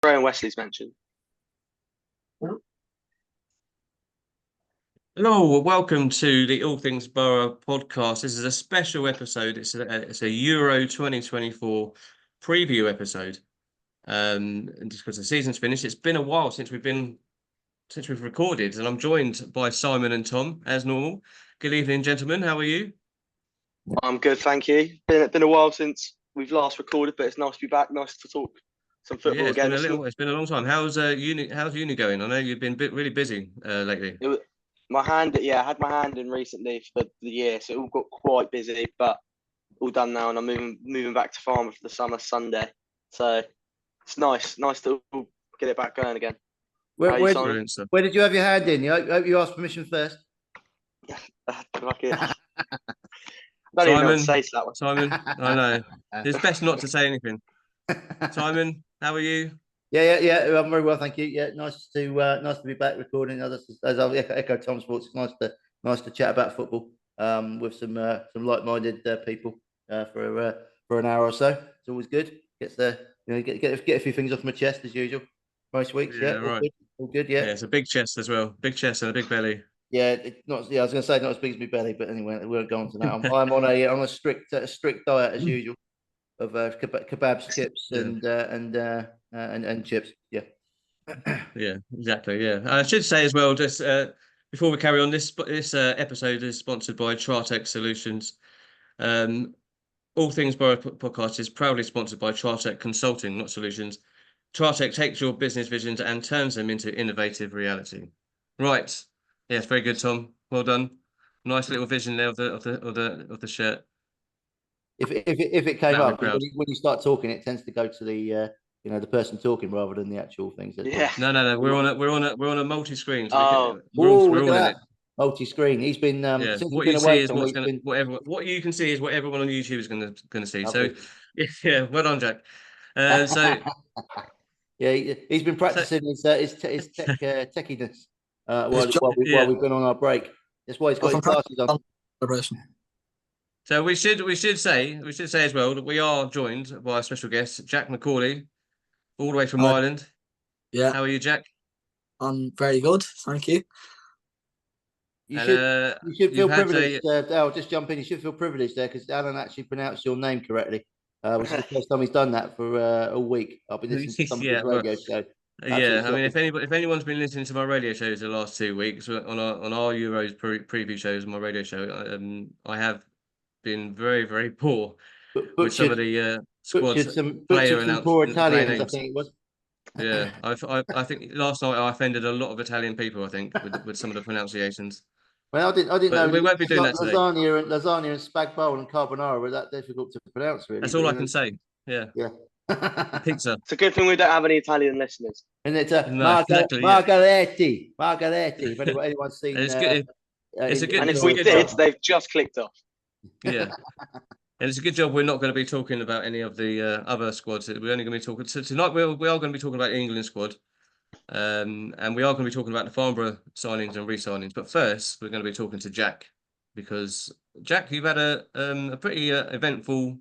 Brian Wesley's mentioned. Hello, welcome to the All Things Borough podcast. This is a special episode. It's a Euro 2024 preview episode. And just because the season's finished, it's been a while since we've recorded, and I'm joined by Simon and Tom as normal. Good evening, gentlemen. How are you? I'm good, thank you. Been a while since we've last recorded, but it's nice to be back. Nice to talk some football Yeah, again. it's been a long time. How's uni going? I know you've been really busy lately. I had my hand in recently for the year, so it all got quite busy, but all done now, and I'm moving back to Farnborough for the summer Sunday. So it's nice to get it back going again. Where did you have your hand in? I hope you asked permission first. Simon, I know. It's best not to say anything. Simon, how are you? Yeah. I'm very well, thank you. Yeah, nice to be back recording. As I'll echo Tom Sports, it's nice to chat about football with some like-minded people for an hour or so. It's always good. Gets get a few things off my chest as usual. Most weeks, right. All good. Yeah, it's a big chest as well. Big chest and a big belly. Yeah, I was going to say not as big as my belly, but anyway, we won't go on to that. I'm on a strict diet as usual of kebabs, chips, and chips. Yeah. Yeah, exactly. Yeah, I should say as well, just before we carry on, this episode is sponsored by Tratec Solutions. All Things Borough podcast is proudly sponsored by Tratec Consulting, not Solutions. Tratec takes your business visions and turns them into innovative reality. Right. Yes, very good, Tom. Well done. Nice little vision there of the shirt. If it came up, when you start talking, it tends to go to the person talking rather than the actual things. Yeah. No. We're on a multi-screen. So we're all in it. Multi-screen. He's been since what he's you been away see is what you can see is what everyone on YouTube is going to see. Lovely. So yeah, well done, Jack. Yeah, he's been practicing his techiness while we've been on our break. That's why he's got his glasses on. So we should say as well that we are joined by a special guest, Jack McGauley, all the way from Ireland. Yeah. How are you, Jack? I'm very good, thank you. You should feel privileged. I'll just jump in. You should feel privileged there because Alan actually pronounced your name correctly, which is the first time he's done that for a week. I've been listening to some of his radio show. Yeah, I mean, if anyone's been listening to my radio shows the last 2 weeks on our Euros preview shows on my radio show, I have been very, very poor with some of the squads player announcements. Poor Italians, I think it was. Yeah, I think last night I offended a lot of Italian people. I think with some of the pronunciations. Well, I didn't know we won't be doing that today. Lasagna and spag bowl and carbonara were that difficult to pronounce. Really, that's all I can say. Yeah. Pizza. It's a good thing we don't have any Italian listeners. And it's Margaretti. If anyone's seen, it's good. And if we did, they've just clicked off. Yeah. And it's a good job we're not going to be talking about any of the other squads. We're only going to be talking. So tonight we are going to be talking about the England squad, and we are going to be talking about the Farnborough signings and re-signings. But first, we're going to be talking to Jack because Jack, you've had a pretty eventful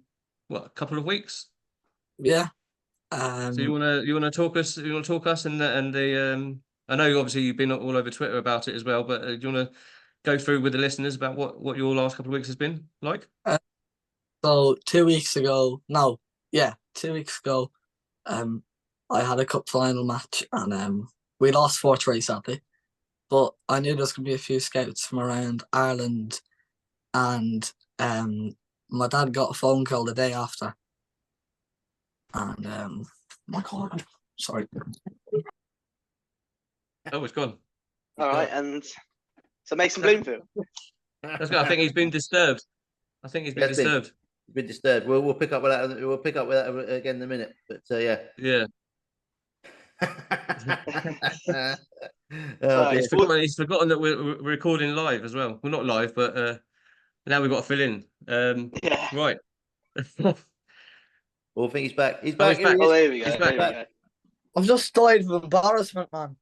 couple of weeks. Yeah. So you wanna talk us and the I know obviously you've been all over Twitter about it as well, but do you want to go through with the listeners about what your last couple of weeks has been like? So 2 weeks ago, 2 weeks ago, I had a cup final match and we lost 4-3 sadly, but I knew there was going to be a few scouts from around Ireland, and my dad got a phone call the day after, and my God, sorry. Oh, it's gone. All right, and so Mason Bloomfield. That's good. I think he's been disturbed. He's been disturbed. We'll pick up with that. We'll pick up with that again in a minute. But yeah. Yeah. He's forgotten that we're recording live as well. Well, not live, but now we've got to fill in. Yeah. Right. Well, I think he's back. He's back. Oh, there we go. He's back. I've just died of embarrassment, man.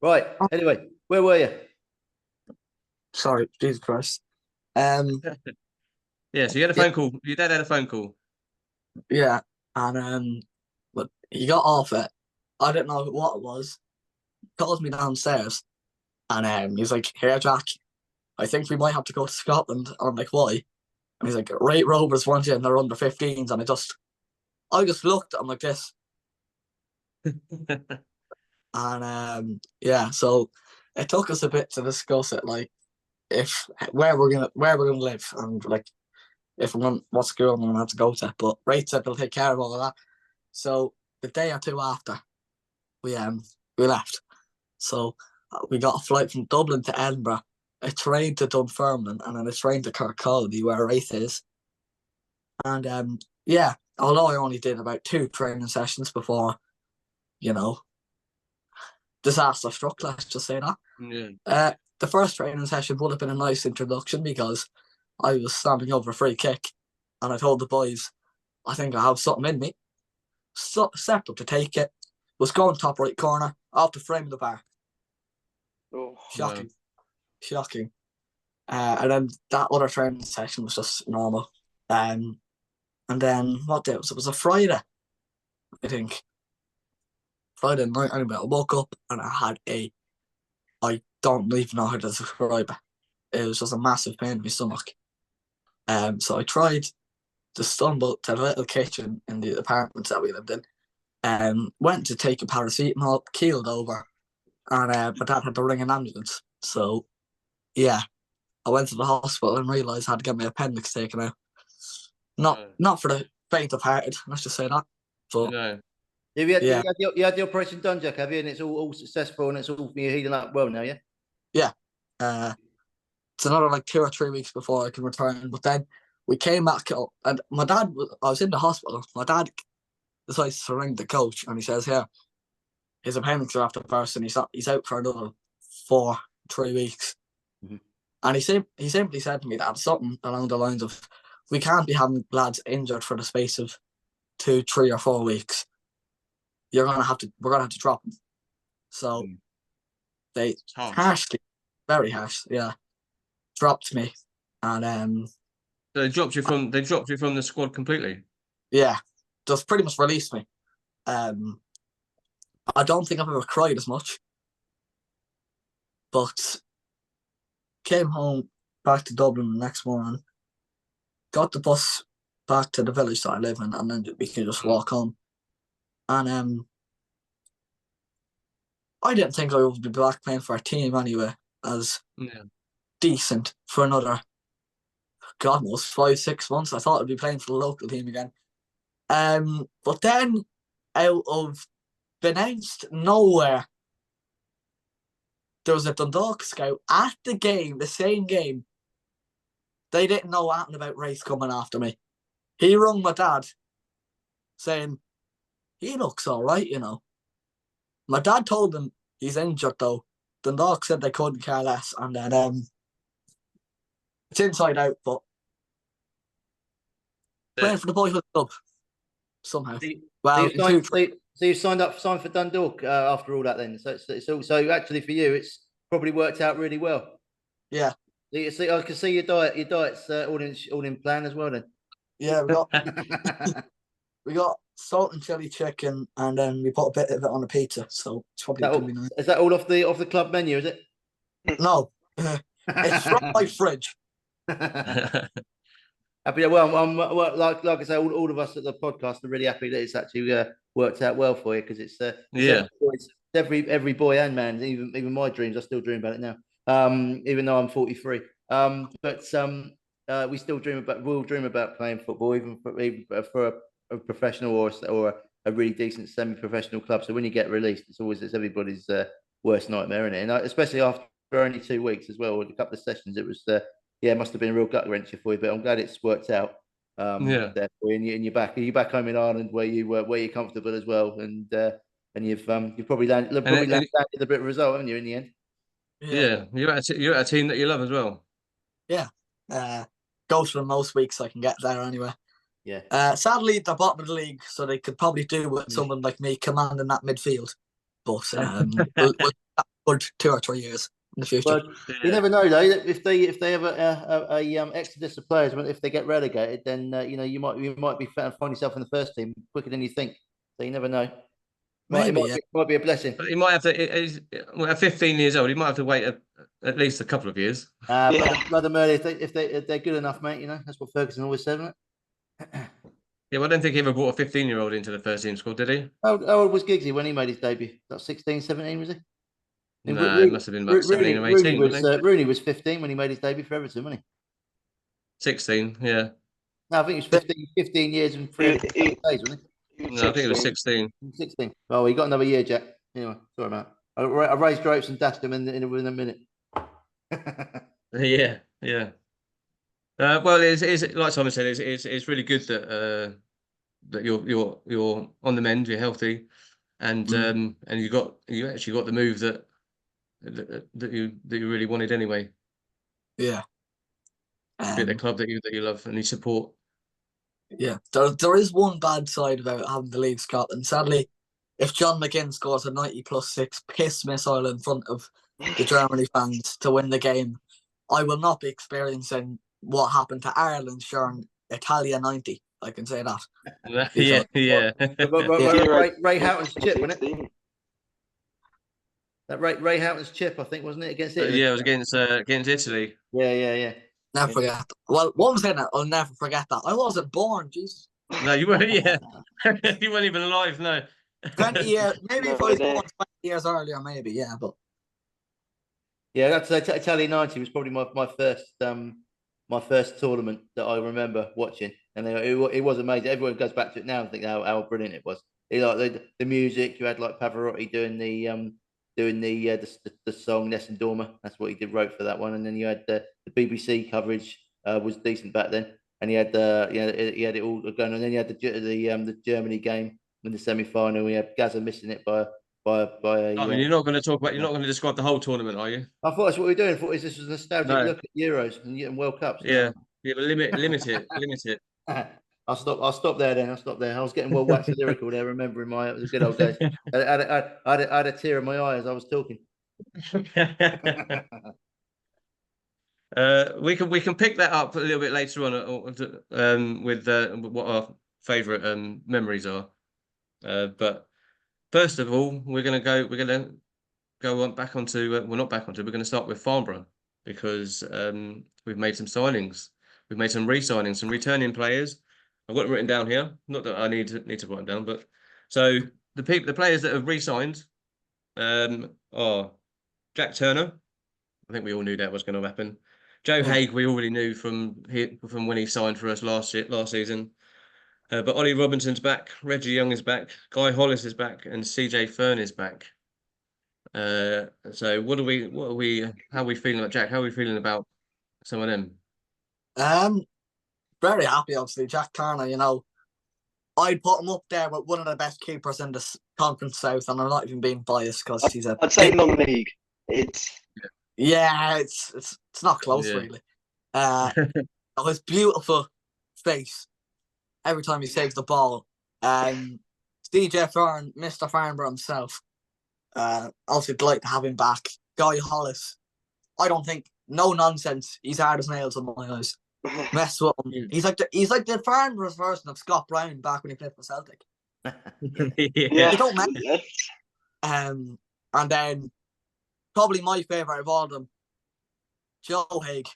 Right. Anyway, where were you? Sorry, Jesus Christ. Yeah, so you had a phone call. Your dad had a phone call. Yeah, and but he got off it. I didn't know what it was. Calls me downstairs, and he's like, "Here, Jack, I think we might have to go to Scotland." And I'm like, "Why?" And he's like, "Rate Rovers want you, and they're under 15s." And I just looked at him like this, and yeah. So it took us a bit to discuss it, like if where we're gonna live, and like if what school I'm gonna have to go to. But Rate said they'll take care of all of that. So the day or two after, we left. So we got a flight from Dublin to Edinburgh, a train to Dunfermline, and then a train to Kirkcaldy, where Wraith is. And yeah, although I only did about 2 training sessions before, disaster struck, let's just say that. Yeah. The first training session would have been a nice introduction because I was standing over a free kick, and I told the boys, I think I have something in me. Stepped up to take it, was going top right corner, off the frame of the bar. Oh, Shocking. And then that other training session was just normal. And then what day was it? It was a Friday, I think. Friday night, I woke up and I had I don't even know how to describe it. It was just a massive pain in my stomach. So I tried to stumble to the little kitchen in the apartments that we lived in. Went to take a paracetamol, keeled over, and my dad had to ring an ambulance. So yeah, I went to the hospital and realised I had to get my appendix taken out. Not for the faint of hearted, let's just say that. But No. You had the operation done, Jack, have you? And it's all successful and it's all you're healing up well now, yeah? Yeah. It's another like 2 or 3 weeks before I can return. But then we came back and my dad, I was in the hospital. My dad decides to ring the coach and he says, "Here, his appendix are after burst and he's out for another 3 weeks." Mm-hmm. And he simply said to me that something along the lines of, "We can't be having lads injured for the space of 2, 3, or 4 weeks. We're gonna have to drop them." So they harshly, very harsh, dropped me, and So they dropped you from the squad completely. Yeah, just pretty much released me. I don't think I've ever cried as much, but came home back to Dublin the next morning, got the bus back to the village that I live in, and then we can just walk home. And I didn't think I would be back playing for a team anyway, as decent for another, God knows, 5, 6 months. I thought I'd be playing for the local team again. But then, out of announced nowhere, there was a Dundalk scout at the game, the same game. They didn't know anything about Wraith coming after me. He rung my dad, saying, "He looks all right, you know." My dad told him he's injured though. Dundalk said they couldn't care less, and then it's inside out, but playing for the boyhood club somehow. So you signed for Dundalk after all that then. So actually for you, it's probably worked out really well. Yeah. See, I can see your diet's all in plan as well then. Yeah, we got salt and chili chicken, and then we put a bit of it on a pizza. So it's probably going to be nice. Is that all off the club menu? Is it? No, it's from my fridge. Happy. Well, I'm like I say, all of us at the podcast are really happy that it's actually worked out well for you, because it's every boy and man, even my dreams. I still dream about it now, even though I'm 43. But we still we'll dream about playing football, even for a professional or a really decent semi-professional club. So when you get released, it's everybody's worst nightmare, isn't it? And especially after only 2 weeks as well, with a couple of sessions, it was. It must have been a real gut wrencher for you, but I'm glad it's worked out. There for you, and you're back. Are you back home in Ireland where you're comfortable as well, and you've probably landed a bit of a result, haven't you, in the end? Yeah, you're at a team that you love as well. Yeah, goes for most weeks I can get there anyway. Yeah. Sadly, they're bottom of the league, so they could probably do with someone like me commanding that midfield. But we'll good 2 or 3 years in the future. Well, you never know though. If they have a exodus of players, if they get relegated, then you might be find yourself in the first team quicker than you think. So you never know. Maybe, It might be a blessing. But he might have to. Well, at 15 years old, he might have to wait at least a couple of years. Blood and Murray, if they're good enough, mate, you know, that's what Ferguson always said, isn't it? Yeah, well, I don't think he ever brought a 15-year-old into the first team squad, did he? How old was Giggsy when he made his debut? About 16, 17, was he? No, it must have been about 17 or 18, Rooney was 15 when he made his debut for Everton, wasn't he? 16, yeah. No, I think he was 15 years and 3 days, wasn't he? No, I think it was 16. 16. Oh, he got another year, Jack. Anyway, sorry, mate. I raised grapes and dashed him in a minute. Yeah, yeah. Well, it's like Simon said, it's really good that that you're on the mend, you're healthy, and you actually got the move that you really wanted anyway. Yeah. To be at the club that you love and you support. Yeah, there is one bad side about having to leave Scotland. Sadly, if John McGinn scores a 90+6 piss missile in front of the Germany fans to win the game, I will not be experiencing what happened to Ireland during Italia 90. I can say that. Yeah. Ray Houghton's chip, wasn't it? That Ray Houghton's chip, I think, wasn't it, against Italy? Yeah, it was against Italy. Yeah. Never forget that. Well, one thing that I'll never forget that. I wasn't born, Jesus. No, you weren't. Yeah, you weren't even alive. No. 20 years, maybe if I was born 20 years earlier, maybe, yeah, but. Yeah, that's Italia 90 was probably my first tournament that I remember watching, and it was amazing. Everyone goes back to it now and think how brilliant it was. Like the music, you had like Pavarotti doing the song Nessun Dorma. That's what he wrote for that one, and then you had the BBC coverage was decent back then, and he had he had it all going on. And then you had the Germany game in the semi-final. We had Gaza missing it by I mean, you're not going to describe the whole tournament, are you? I thought that's what we were doing. I thought this was a nostalgic look at Euros and World Cups. Yeah, but limit it. I'll stop there then. I was getting well waxed lyrical there, remembering it was the good old days. I had a tear in my eye as I was talking. We can pick that up a little bit later on with what our favourite memories are. But first of all, we're going to go back onto we're going to start with Farnborough, because we've made some signings. We've made some re-signings, some returning players. I've got it written down here. Not that I need to write them down, but so the players that have re-signed are Jack Turner. I think we all knew that was going to happen. Joe Haig, we already knew from when he signed for us last season. But Ollie Robinson's back, Reggie Young is back, Guy Hollis is back, and CJ Fern is back. So how are we feeling about Jack? How are we feeling about some of them? Very happy, obviously. Jack Turner, you know, I'd put him up there with one of the best keepers in the Conference South, and I'm not even being biased because he's a. I'd say non-league. It's not close, really. His beautiful face every time he saves the ball. DJ Fern, Mr. Farnborough himself. Also, delight to have him back. Guy Hollis. I don't think, no nonsense. He's hard as nails in my eyes. Mess with him. He's like the Farnborough's version of Scott Brown back when he played for Celtic. Yeah. Don't matter. And then probably my favourite of all of them, Joe Haig.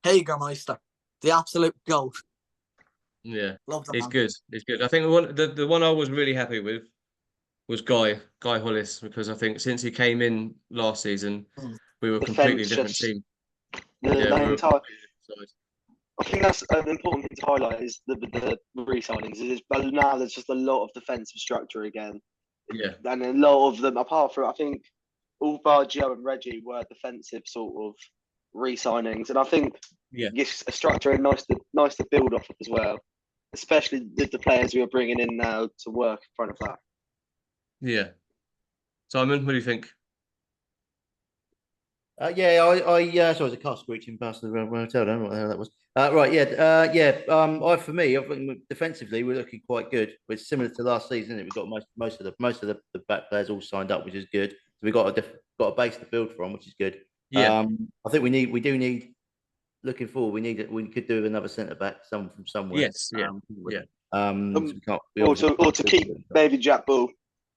Hagermeister. The absolute GOAT. Yeah. Love the It's man. good. It's good. I think the one I was really happy with was Guy Hollis, because I think since he came in last season, we were a completely different team. I think that's an important thing to highlight is the re-signings. But now there's just a lot of defensive structure again. Yeah. And a lot of them, apart from, I think, all bar Joe and Reggie were defensive sort of re-signings. And I think it's a structure and nice to build off of as well, especially the players we are bringing in now to work in front of that. Yeah. Simon, what do you think? So as a car screeching past the hotel, I don't know what the hell that was. For me, I think defensively we're looking quite good. It's similar to last season. We've got most of the back players all signed up, which is good. So we've got a base to build from, which is good. Yeah. I think we do need looking forward. We could do with another centre back, someone from somewhere. Yes. Yeah. So we can't, we or obviously to can't keep maybe Jack Bull.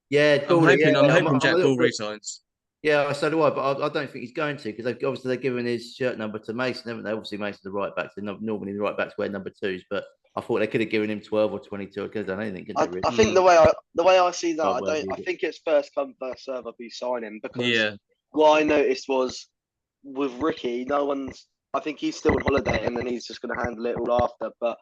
Yeah, I'm Gawley, hoping. I'm yeah, hoping Jack a little Bull bit- resigns. Yeah, so do I, but I don't think he's going to, because obviously they're giving his shirt number to Mason, haven't they? Obviously Mason's the right back, so normally the right backs wear number 2s, but I thought they could have given him 12 or 22. I could have done anything, couldn't they? I Really? think the way I see that, Oh, I well, don't. I think it's first come first serve. I'll be signing because Yeah, what I noticed was with Ricky, no one's. I think he's still on holiday, and then he's just going to handle it all after. But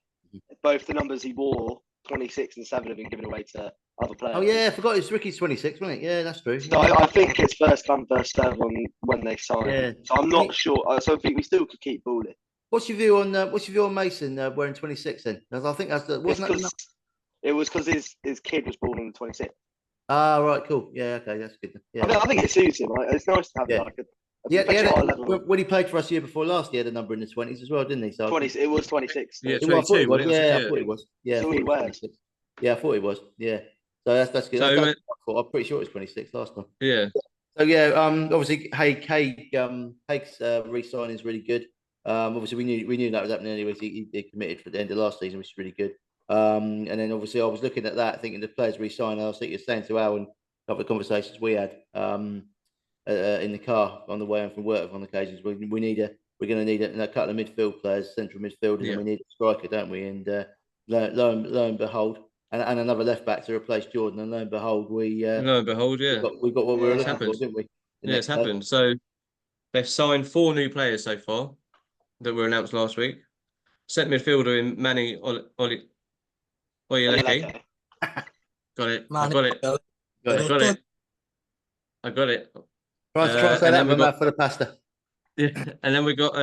both the numbers he wore, 26 and 7, have been given away to other players. Oh yeah, I forgot it's Ricky's 26, wasn't it? Yeah, that's true. So I think it's first come first serve when they sign. Yeah. So I'm not sure. I think we still could keep Bowley. What's your view on Mason wearing 26 then? 'Cause I think that's the wasn't that. It was because his kid was born on the 26th. Ah, right, cool. Yeah, okay, that's good. Yeah, I think it suits him. Right? It's nice to have like a when he played for us year before last, he had a number in the 20s as well, didn't he? So 20. It was 26. yeah, I thought he 22. was. Yeah, I Yeah. thought he was. Yeah, I So thought he he was wears. 26. Yeah, I thought he was. Yeah. So that's good. So, That's what I'm pretty sure it was 26 last time. Yeah. So yeah, obviously Haig's re-signing is really good. Obviously we knew that was happening anyway. He committed for the end of last season, which is really good. And then obviously I was looking at that, thinking the players re-sign. I was thinking, saying to Al and a couple of conversations we had in the car on the way home from work on occasions. We're going to need a couple of midfield players, central midfielders, and we need a striker, don't we? And lo and behold, and another left back to replace Jordan. And lo and behold, we got what we were looking for, didn't we? Yeah, it's happened. So they've signed 4 new players so far that were announced last week. Centre midfielder in Manny Oyeleke. Got it. I got it. I got it. Try to say that with a mouthful of pasta. Yeah, and then we got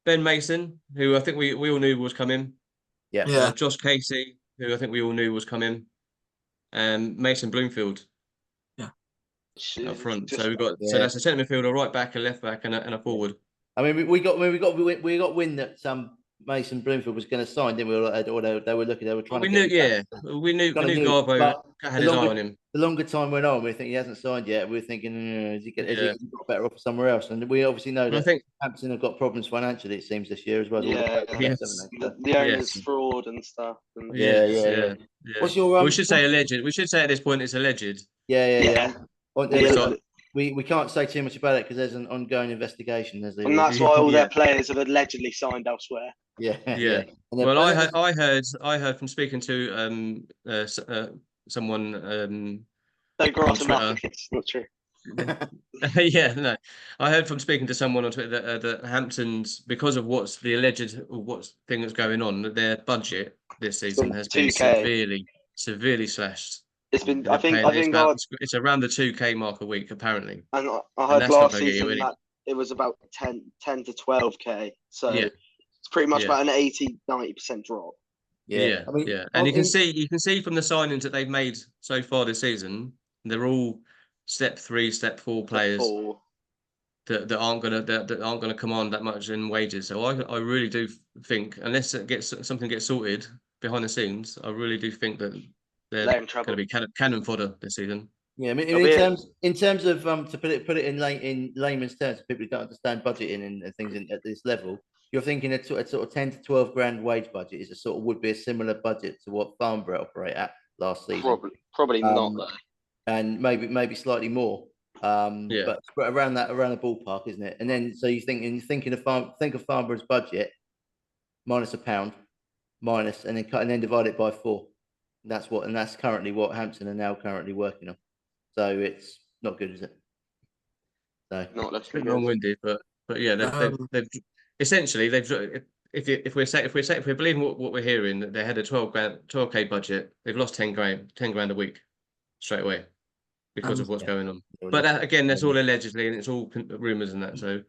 Ben Mason, who I think we all knew was coming. Yeah. Josh Casey, who I think we all knew was coming, and Mason Bloomfield. Up front. So so that's a centre midfielder, right back, a left back, and a forward. I mean, we got wind that Mason Bloomfield was going to sign, didn't we? Or they were looking. They were trying. We knew Garbo had his eye on him. The longer time went on, we think he hasn't signed yet. We're thinking, is he got better off somewhere else? And we obviously know that Hampton have got problems financially. It seems this year as well. The owners fraud and stuff. And yeah. What's your? We should say alleged. We should say at this point it's alleged. Yeah. We can't say too much about it because there's an ongoing investigation. And that's why all their players have allegedly signed elsewhere. Yeah. Well, I heard from speaking to someone. Don't grass them up. It's not true. I heard from speaking to someone on Twitter that Hamptons, because of what's thing that's going on, that their budget this season has been severely slashed. It's been. I think it's around the 2K mark a week apparently. And I heard last season that it was about 10 to 12K. So it's pretty much about an 80-90% drop. Yeah. And you can see from the signings that they've made so far this season, they're all step 3, step 4 players that aren't gonna command that much in wages. So I really do think, unless something gets sorted behind the scenes, I really do think that they're going to be cannon fodder this season. Yeah, I mean, in terms of to put it in layman's terms, people who don't understand budgeting and things at this level, you're thinking a sort of 10 to 12 grand wage budget would be a similar budget to what Farnborough operate at last season. Probably not though. And maybe slightly more. But around the ballpark, isn't it? And then so think of Farnborough's budget minus £1 and then divide it by 4. That's currently what Hampton are now currently working on. So it's not good, is it? So not looking long-winded, but yeah, they've essentially if we're believing what we're hearing, that they had a 12K budget, they've lost 10 grand a week straight away because of what's going on. But that's all allegedly, and it's all rumours and that. So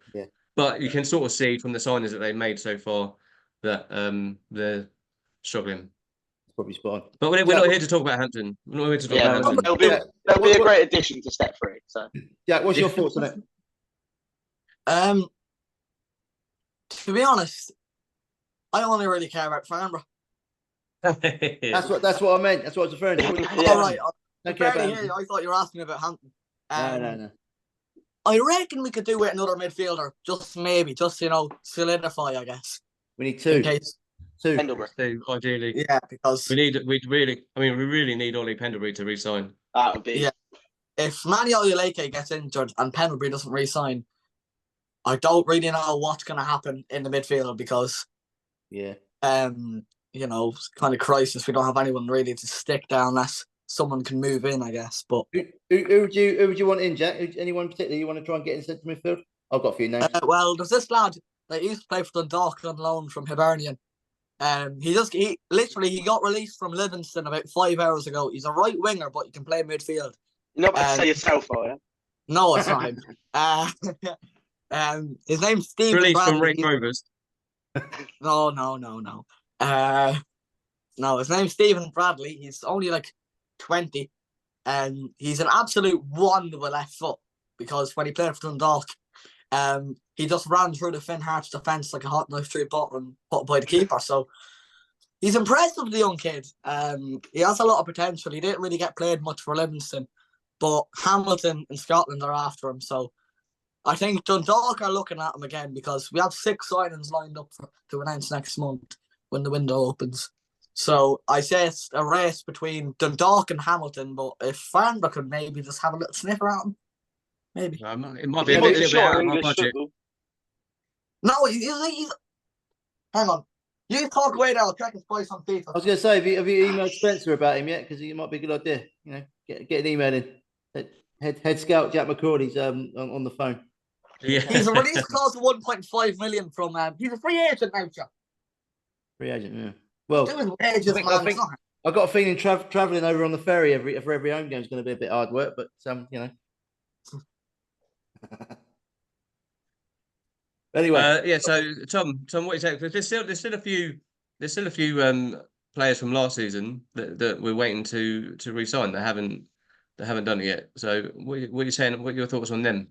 but you can sort of see from the signings that they've made so far that they're struggling. Probably spot on. But we're not here to talk about Hampton. We're not here to talk about Hampton. They'll be a great addition to step 3. So, Jack, what's your thoughts on it? To be honest, I only really care about Farnborough. That's what I meant. That's what I was referring to. All right. I thought you were asking about Hampton. No. I reckon we could do with another midfielder, just solidify, I guess. We need 2. Two. Pendlebury. So ideally, Yeah, because we really need Ollie Pendlebury to resign. That would be. Yeah. if Manny Oyeleke gets injured and Pendlebury doesn't re-sign, I don't really know what's going to happen in the midfield because, Yeah. you know, kind of crisis. We don't have anyone really to stick down unless someone can move in, I guess. But Who would you want in, Jack? Anyone particularly you want to try and get in centre midfield? I've got a few names. Well, there's this lad that used to play for Dundalk on loan from Hibernian. He got released from Livingston about 5 hours ago. He's a right winger, but he can play midfield. You're not about to say yourself, are you? No, it's not him. His name's Stephen Released from Bradley. Rick Rovers. No. No, his name's Stephen Bradley. He's only like 20, and he's an absolute wonder with left foot because when he played for Dundalk, he just ran through the Finn Harps defence like a hot knife through a butter and put by the keeper. So he's impressive, the young kid. He has a lot of potential. He didn't really get played much for Livingston, but Hamilton in Scotland are after him. So I think Dundalk are looking at him again because we have 6 signings lined up to announce next month when the window opens. So I say it's a race between Dundalk and Hamilton, but if Farnborough could maybe just have a little sniff around him, maybe. It might be a little bit out of my budget. No, he's hang on. You talk away there. I'll check his price on FIFA. I was going to say, have you emailed Spencer about him yet? Because it might be a good idea. You know, get an email in. Head scout Jack McGauley's on the phone. Yeah, He's a release clause of 1.5 million from. He's a free agent now, Jack. Free agent, yeah. Well, Doing wages, I man. think I've got a feeling travelling over on the ferry for every home game is going to be a bit hard work, but you know. Anyway, yeah. So Tom, what do you think? There's still a few players from last season that we're waiting to re-sign that haven't done it yet. So what are you saying? What are your thoughts on them?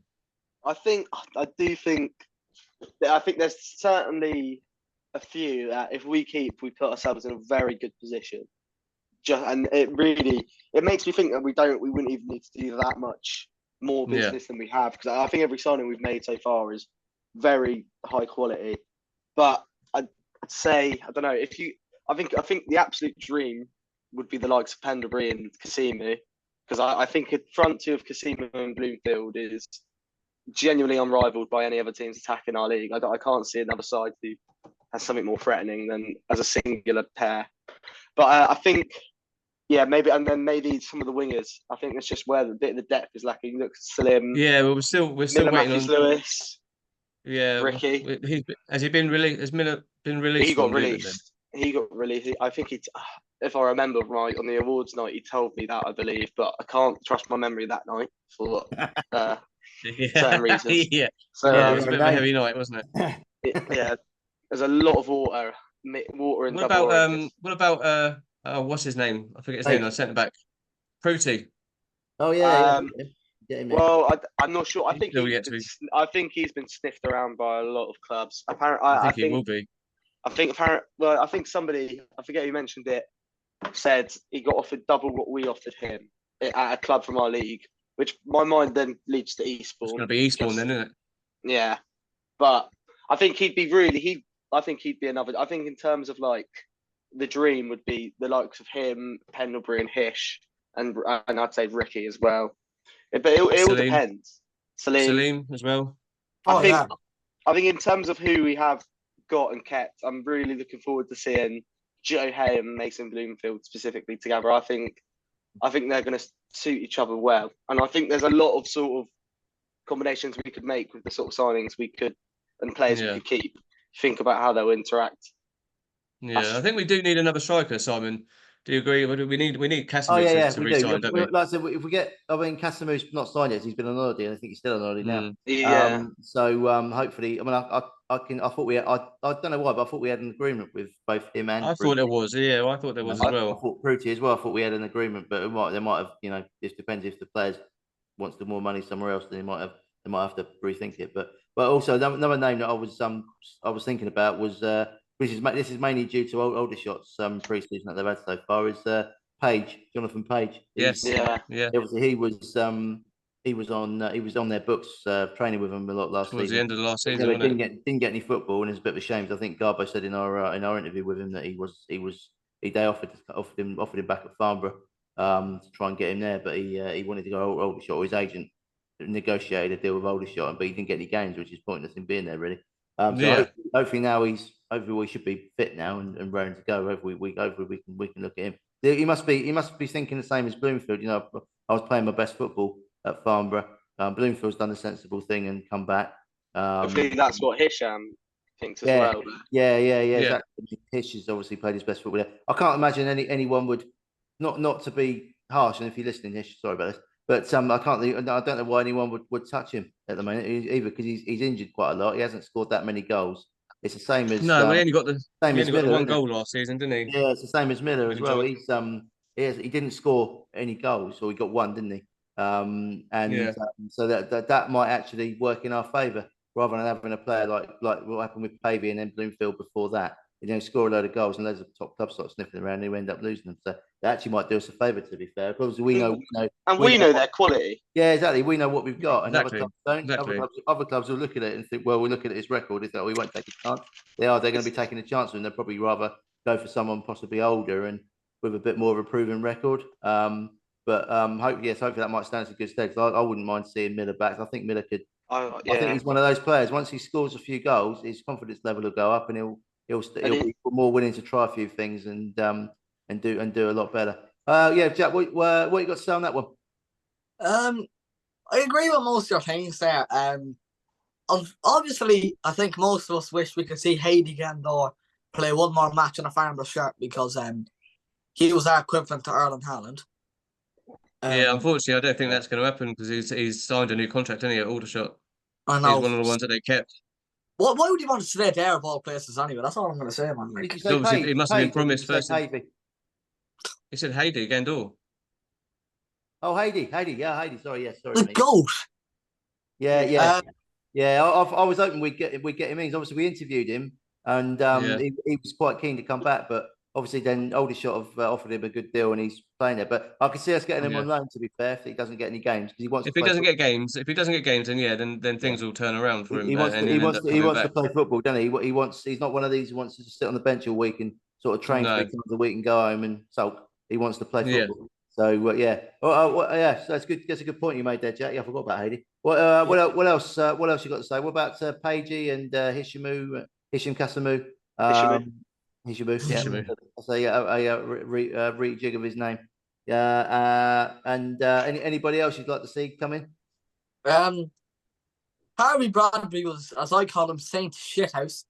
I do think there's certainly a few that if we put ourselves in a very good position. And it makes me think that we wouldn't even need to do that much more business than we have, because I think every signing we've made so far is very high quality. But I'd say, I don't know, I think the absolute dream would be the likes of Pendlebury and Kasimu, because I think a front two of Kasimu and Bloomfield is genuinely unrivaled by any other teams attacking our league. I can't see another side who has something more threatening than as a singular pair. But I think, yeah, maybe some of the wingers. I think it's just where the bit of the depth is lacking. Look, Slim. Yeah, well, we're still waiting Matthews on Lewis. Yeah, Ricky. Has he been released? Has Miller been released? He got released. I think if I remember right, on the awards night, he told me that, I believe, but I can't trust my memory that night for certain reasons. Yeah, So it was a bit of a heavy night, wasn't it? Yeah, there's a lot of water in What about what's his name? I forget his name. I sent it back. Pruti. Oh yeah. Well, I'm not sure. I think he's been sniffed around by a lot of clubs. Apparently, I think he will be. I think somebody, I forget who mentioned it, said he got offered double what we offered him at a club from our league, which my mind then leads to Eastbourne. It's going to be Eastbourne then, isn't it? Yeah, but I think he'd be another. I think in terms of like the dream would be the likes of him, Pendlebury and Hish, and I'd say Ricky as well. But it all depends. Salim as well. I think in terms of who we have got and kept, I'm really looking forward to seeing Joe Hay and Mason Bloomfield specifically together. I think they're going to suit each other well, and I think there's a lot of sort of combinations we could make with the sort of signings we could and players we could keep. Think about how they'll interact. Yeah, I think we do need another striker, Simon. Do you agree? We need Casimir to re-sign, don't we? Like I said, if we get, Casimir's not signed yet. He's been on holiday. I think he's still on holiday now. Yeah. So hopefully, I thought we had. I don't know why, but I thought we had an agreement with both him and. I thought there was. Yeah, I thought there was as well. I thought Pruti as well. I thought we had an agreement, but they might have. You know, it depends if the players wants the more money somewhere else. Then they might have to rethink it. But also another name that I was thinking about was. This is mainly due to older shots pre-season that they've had so far. Is Jonathan Page? Yes, yeah. Obviously, he was he was on their books training with them a lot last Towards season. the end of the last He season, never wasn't it? didn't get any football, and it's a bit of a shame. I think Garbo said in our interview with him that they offered him back at Farnborough to try and get him there, but he wanted to go Aldershot, or his agent negotiated a deal with Aldershot, but he didn't get any games, which is pointless in being there really. So Yeah. hopefully now hopefully we should be fit now and raring to go. Hopefully we can look at him. He must be thinking the same as Bloomfield. You know, I was playing my best football at Farnborough. Bloomfield's done the sensible thing and come back. I think that's what Hisham thinks as Yeah, well. yeah, Yeah. exactly. Hish has obviously played his best football there. I can't imagine anyone would not to be harsh. And if you're listening, Hish, sorry about this, but I don't know why anyone would touch him at the moment either, because he's injured quite a lot. He hasn't scored that many goals. It's the same as No, he only got the Miller, one isn't it? goal last season, didn't he? Yeah, it's the same as Miller as well. Enjoyed. He didn't score any goals, or he got one, didn't he? So that might actually work in our favour, rather than having a player like what happened with Pavey and then Bloomfield before that. Score a load of goals and loads of top clubs start sniffing around, and we end up losing them. So that actually might do us a favour, to be fair, because we know their quality. Yeah, exactly. We know what we've got, and Exactly. other clubs don't. Exactly. Other clubs will look at it and think, well, we look at his record. Is that we won't take a chance? They're going to be taking a chance, and they'll probably rather go for someone possibly older and with a bit more of a proven record. Hopefully that might stand us a good stead. I wouldn't mind seeing Miller back. I think Miller could. I think he's one of those players. Once he scores a few goals, his confidence level will go up, and he'll be more willing to try a few things and do a lot better. Jack, what you got to say on that one? I agree with most of your things there. Obviously, I think most of us wish we could see Haidi Gandor play one more match in a Farnborough shirt, because he was our equivalent to Erling Haaland. Yeah, unfortunately, I don't think that's going to happen, because he's signed a new contract, hasn't he, at Aldershot? I know. He's one of the ones that they kept. Why would you want to stay there of all places anyway? That's all I'm going to say, man. Like, Obviously, he must have been promised first. He said Haidi Gandor. Oh, Haidi. Yeah, Haidi. Sorry. The GOAT. Yeah. I was hoping we'd get him in. Obviously, we interviewed him, and he was quite keen to come back, but obviously then Aldershot have offered him a good deal, and he's playing there. But I could see us getting him on loan, to be fair, if he doesn't get any games, because he wants. If he doesn't get games, then things will turn around for him. He wants to play football, doesn't he? He's not one of these who wants to just sit on the bench all week and sort of train 3 times a week and go home and sulk. He wants to play football. So so that's good. That's a good point you made there, Jack. Yeah, I forgot about Haidi. What else? What else you got to say? What about Pagey and Hisham Kasamu? Hishamu. I'll say a rejig of his name. Anybody else you'd like to see come in? Harvey Bradbury was, as I call him, Saint Shithouse,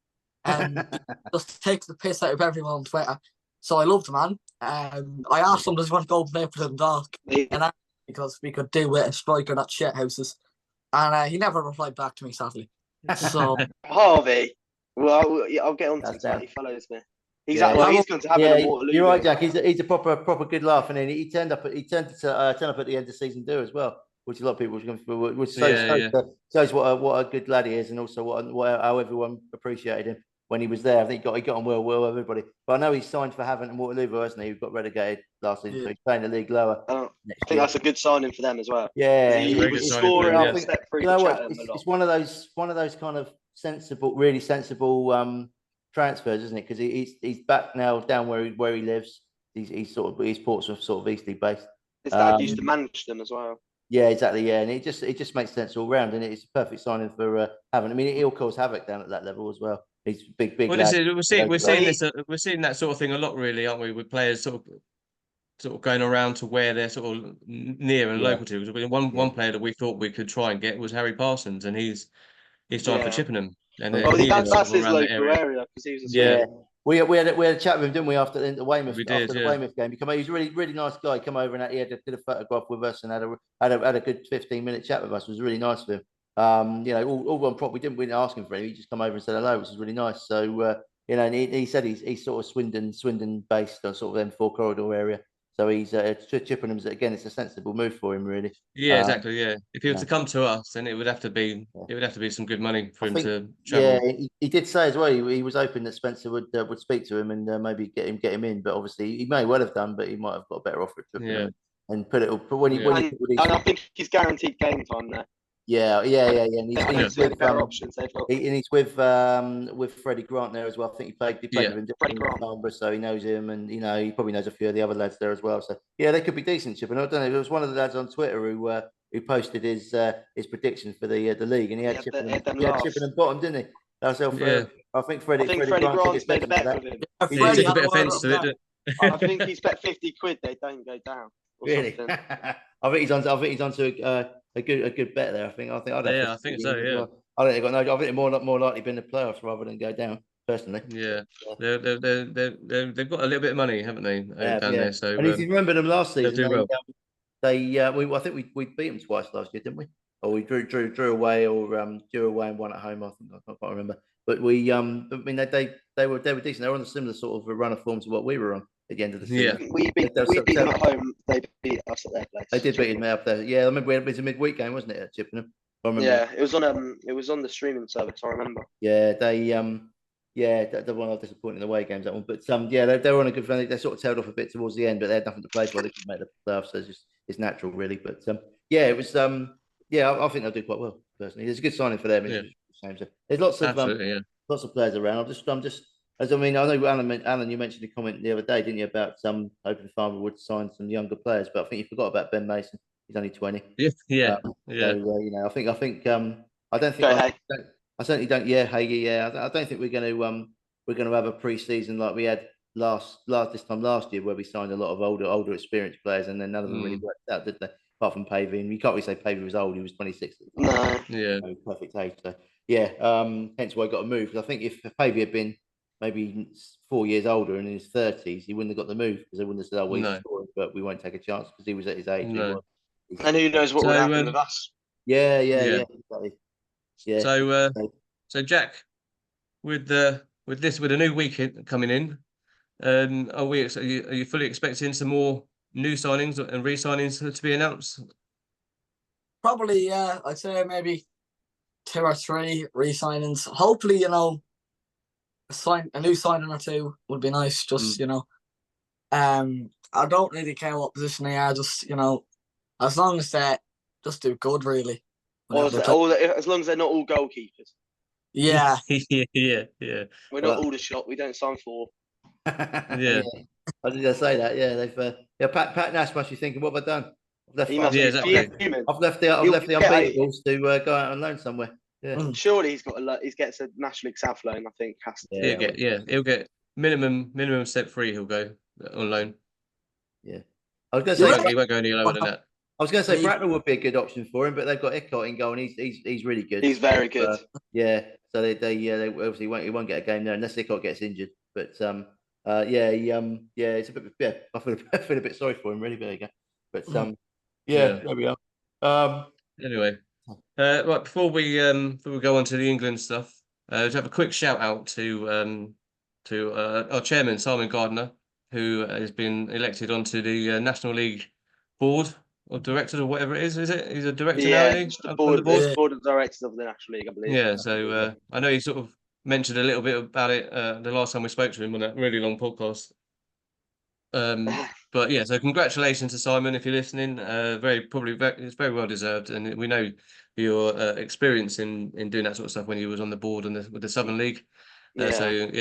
and just takes the piss out of everyone on Twitter. So I love the man. I asked him, does he want to go play for Dundalk? And because we could do with a striker that shit houses. And he never replied back to me, sadly. So Harvey, well, I'll get on to that. He follows me. He's going to have an Waterloo. You're right, Jack. He's a proper good laugh, and then he turned up at the end of the season do as well, which a lot of people which shows what a good lad he is, and also how everyone appreciated him when he was there. I think he got on well everybody. But I know he's signed for Havant and Waterloo, hasn't he? Who got relegated last season, so he's playing the league lower. I think that's a good signing for them as well. Yeah, he was scoring. I think you know what? It's one of those kind of really sensible transfers, isn't it? Because he's back now down where he lives. He's Portsmouth sort of Eastleigh based. His dad used to manage them as well. Yeah, exactly. Yeah, and it just makes sense all round, and it's a perfect signing for Havant. I mean, he'll cause havoc down at that level as well. He's big. Well, we're seeing that sort of thing a lot, really, aren't we? With players sort of going around to where they're sort of near and local to. One player that we thought we could try and get was Harry Parsons, and he's signed for Chippenham. And that's his local area, because he was We had a chat with him, didn't we, after the Weymouth Weymouth game? He was a really nice guy. He came over and he did a photograph with us and had a good 15-minute chat with us. It was really nice of him. All on prop. We didn't ask him for anything. He just come over and said hello, which is really nice. So and he said he's sort of Swindon based, or sort of M4 corridor area. So he's Chippenham's again. It's a sensible move for him, really. Yeah, exactly. Yeah, if he was to come to us, then it would have to be some good money for him to travel. Yeah, he did say as well. He was hoping that Spencer would speak to him and maybe get him in. But obviously, he may well have done, but he might have got a better offer at Chippenham. and put it. But when you Yeah. when you put these, And I think he's guaranteed game time there. yeah. And I think he's it's one of the with better options they've got. and he's with Freddie Grant there as well. I think he played Yeah. with him Freddie in Grant. Farnborough, so he knows him, and he probably knows a few of the other lads there as well. So yeah, they could be decent, Chip. And I don't know, there was one of the lads on Twitter who posted his predictions for the league, and he had Chippenham bottom, didn't he? That's how Yeah. I think Freddie Grant's took made a exception to bet that. with him. Yeah, He Freddie took a had bit of word offence up to that. it. I think he's bet 50 quid they don't go down or Really? something. I think he's on to a good bet there. I think I'd have Yeah, to I think see so, him as yeah. well. I don't think I think it more likely been the playoffs rather than go down personally. Yeah. They've got a little bit of money, haven't they, down there? So And if you remember them last they'll season, do well. I think we beat them twice last year, didn't we? Or we drew away, or drew away and won at home. I can't remember. But we I mean they were decent. They were on a similar sort of a run of form to what we were on at the end of the Yeah. season. We beat them at home. They beat us at their place. They did beat them up there. Yeah, I remember it was a midweek game, wasn't it, at Chippenham? I remember. Yeah, it was on the streaming service. I remember. Yeah, that one I was disappointed in the away games, that one. But yeah, they were on a good run. They sort of tailed off a bit towards the end, but they had nothing to play for. They couldn't make the playoffs, so it's natural, really. But yeah, it was I think they'll do quite well personally. It's a good signing for them. It's just a shame. So there's lots of lots of players around. I'm just as I mean, I know Alan, you mentioned a comment the other day, didn't you, about hoping Farnborough would sign some younger players, but I think you forgot about Ben Mason. He's only 20. Yeah. So I think I don't think I certainly don't. Yeah, I don't think we're going to have a pre-season like we had this time last year, where we signed a lot of older experienced players, and then none of them really worked out, did they? Apart from Pavey, and you can't really say Pavey was old. He was 26 at the time. No. Yeah. Perfect age. So yeah, hence why I got a move. Because I think if Pavey had been maybe 4 years older and in his 30s, he wouldn't have got the move, because they wouldn't have said, "Oh, well, he's scoring," but we won't take a chance because he was at his age. No. And who knows what would happen with us? Yeah, exactly. Yeah. So Jack, with a new week coming in, are you fully expecting some more new signings and re-signings to be announced? Probably, yeah. I'd say maybe 2 or 3 re-signings. Hopefully, a new signing or 2 would be nice. Just I don't really care what position they are. Just as long as they just do good, really. As long as they're not all goalkeepers. Yeah. yeah. We're not all the shot. We don't sign for. Yeah. I was going to say that. Yeah, they've Pat Nash must be thinking, what have I done? I've left the unbeatables to go out and loan somewhere. Yeah. Surely he gets a National League South loan. I think has to. He'll get minimum step 3. He'll go on loan. Yeah, I was going to say he won't go any lower than that. I was going to say Bracknell would be a good option for him, but they've got Eckhart in goal, and he's really good. He's very good. So they obviously won't get a game there unless Eckhart gets injured. But it's a bit. I feel a bit sorry for him, really. But there you go. But there we are. Anyway, right, before we go on to the England stuff, to have a quick shout out to our chairman Simon Gardner, who has been elected onto the National League board or directors or whatever it is. Is it? He's a director now, isn't he? The board of directors of the National League, I believe. Yeah. So I know he sort of mentioned a little bit about it the last time we spoke to him on that really long podcast. But yeah, so congratulations to Simon if you're listening. It's very well deserved, and we know your experience in doing that sort of stuff when he was on the board with the Southern League. So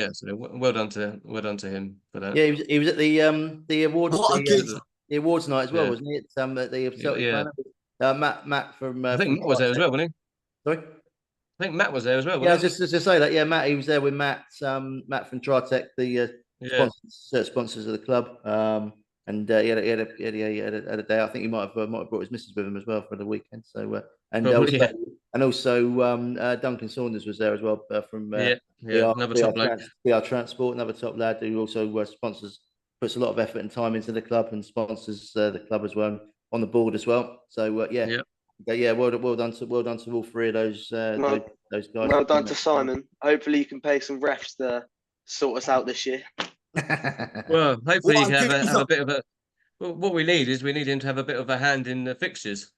well done to him for that. Yeah, he was at the awards. The awards night as well, wasn't he? At the Celtic Matt from. I think Matt was there as well, wasn't he? Sorry. I think Matt was there as well. Yeah, just to say that. Yeah, Matt. He was there with Matt. Matt from Tritec, the sponsors of the club. And he had a day. I think he might have brought his missus with him as well for the weekend. So also Duncan Saunders was there as well from another top lad. BR Transport, another top lad who also puts a lot of effort and time into the club and sponsors the club as well on the board as well. So well done to all 3 of those guys. Well done to Simon. Hopefully you can pay some refs to sort us out this year. Well, hopefully you can have a bit of a. Well, what we need him to have a bit of a hand in the fixtures.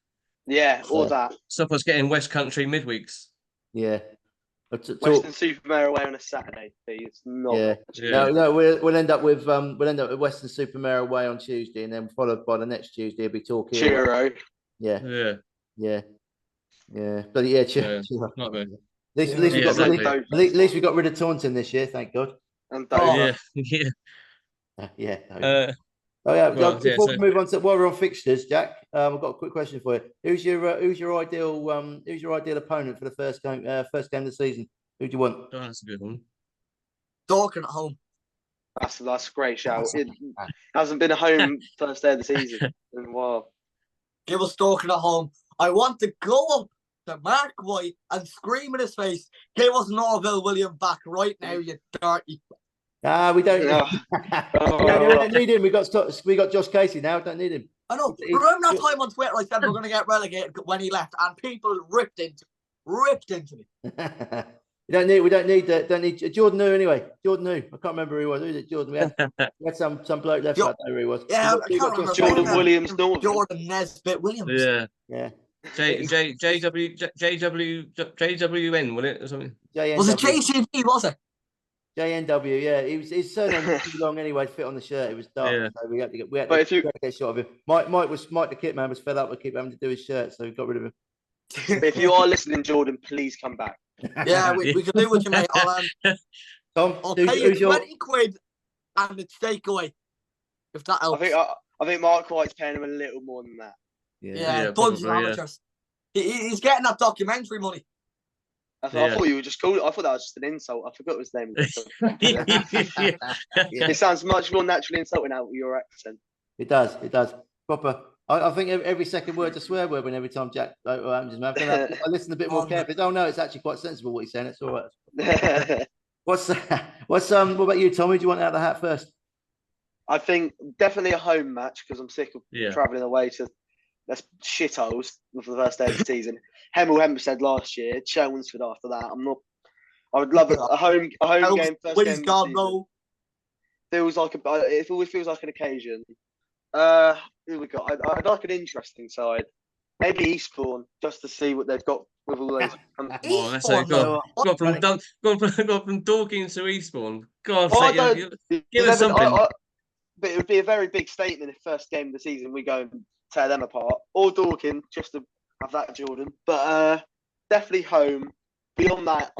Yeah, all that. Stop us getting West Country midweeks. Yeah. Western Supermare away on a Saturday, please. Not. Yeah. No, we'll end up with Western Supermare away on Tuesday, and then followed by the next Tuesday we'll be talking. Churro. Yeah. Yeah. But yeah, Not bad. At least we got rid of Taunton this year, thank God. And yeah. Before we move on to while we're on fixtures, Jack, I've got a quick question for you. Who's your ideal opponent for the first game of the season? Who do you want? Oh, that's a good one. Dorking at home. That's a great shout. It hasn't been a home first day of the season in a while. Give us Dorking at home. I want to go up to Mark White and scream in his face, give us Norville William back right now, you dirty. We don't. We don't need him. We got Josh Casey now. Don't need him. I know. Remember that time on Twitter I said we're going to get relegated when he left, and people ripped into me. We don't need Jordan New anyway. Jordan New. I can't remember who he was. Who is it? Jordan. We had some bloke left. I don't know who he was. Yeah, I can't remember. Jordan Williams. Jordan Nesbitt Williams. Yeah. JWN, was it or something? Was it JCB? Was it? JNW, yeah. His surname was too long anyway to fit on the shirt. It was dark, so we had to get a shot of him. Mike the kit man was fed up with keep having to do his shirt, so we got rid of him. If you are listening, Jordan, please come back. Yeah, we can do what you mate. I'll pay you 20 quid and it's takeaway. If that helps. I think Mark White's paying him a little more than that. Yeah, Buns and amateurs. He's getting that documentary money. I thought you were just called. I thought that was just an insult. I forgot his name. It sounds much more naturally insulting out with your accent. It does. Proper. I think every second word's a swear word when every time Jack opens his mouth. I listen a bit more carefully. Oh no, it's actually quite sensible what he's saying. It's all right. What about you, Tommy? Do you want out of the hat first? I think definitely a home match because I'm sick of travelling away to that's shitholes for the first day of the season. Hempstead last year, Chelmsford after that. I would love a home game. First Please game God no. It always feels like an occasion. Who we got? I'd like an interesting side. Maybe Eastbourne just to see what they've got with all those. That's so good. Got from Dorking to Eastbourne. God, give us something. But it would be a very big statement if first game of the season we go and tear them apart, or Dorking just to have that Jordan. But definitely home. Beyond that,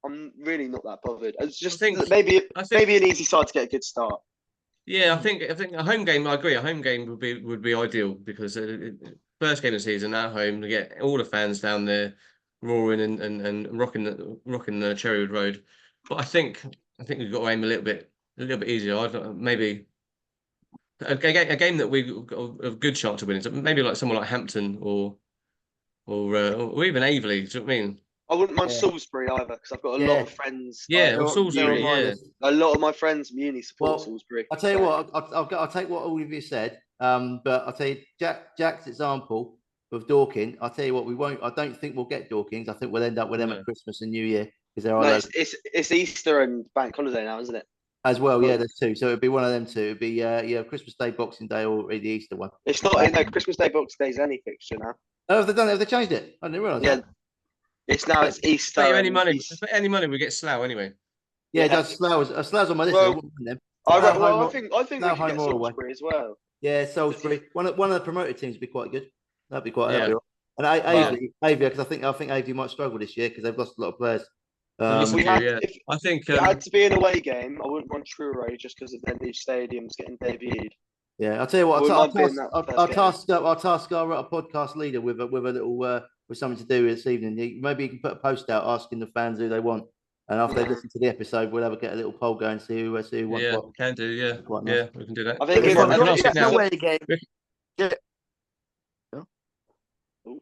I'm really not that bothered. It's just maybe an easy side to get a good start. Yeah, I think a home game. I agree. A home game would be ideal because first game of the season at home to get all the fans down there roaring and rocking the Cherrywood Road. But I think we've got to aim a little bit easier. Maybe a game that we've got a good chance to win is maybe like someone like Hampton or even Aveley. Do you know what I mean? I wouldn't mind Salisbury either because I've got a lot of friends. Yeah, Salisbury. A lot of my friends from uni support Salisbury. I'll tell you what. I'll take what all of you said. But I'll tell you Jack's example of Dorking. I'll tell you what. We won't. I don't think we'll get Dorkings. I think we'll end up with them at Christmas and New Year because there are. It's Easter and Bank Holiday now, isn't it? As well, yeah, there's two. So it'd be one of them two. It'd be Christmas Day, Boxing Day, or the Easter one. It's not Christmas Day, Boxing Day's any fixture now. Oh, have they done it? Have they changed it? I didn't realise. Yeah, it's Easter. Any money we get Slough anyway. Yeah, that's Slough's on my list. I think we should get Salisbury as well. Yeah, Salisbury. One of the promoted teams would be quite good. That'd be quite helpful. And Aveley, because I think Aveley might struggle this year because they've lost a lot of players. I think it had to be an away game. I wouldn't want Truro just because of their new stadiums getting debuted. Yeah, I'll tell you what. I'll task our podcast leader with a little with something to do this evening. Maybe you can put a post out asking the fans who they want, and after they listen to the episode, we'll get a little poll going and see who wants what. Yeah, can do. Yeah, yeah, we can do that. I think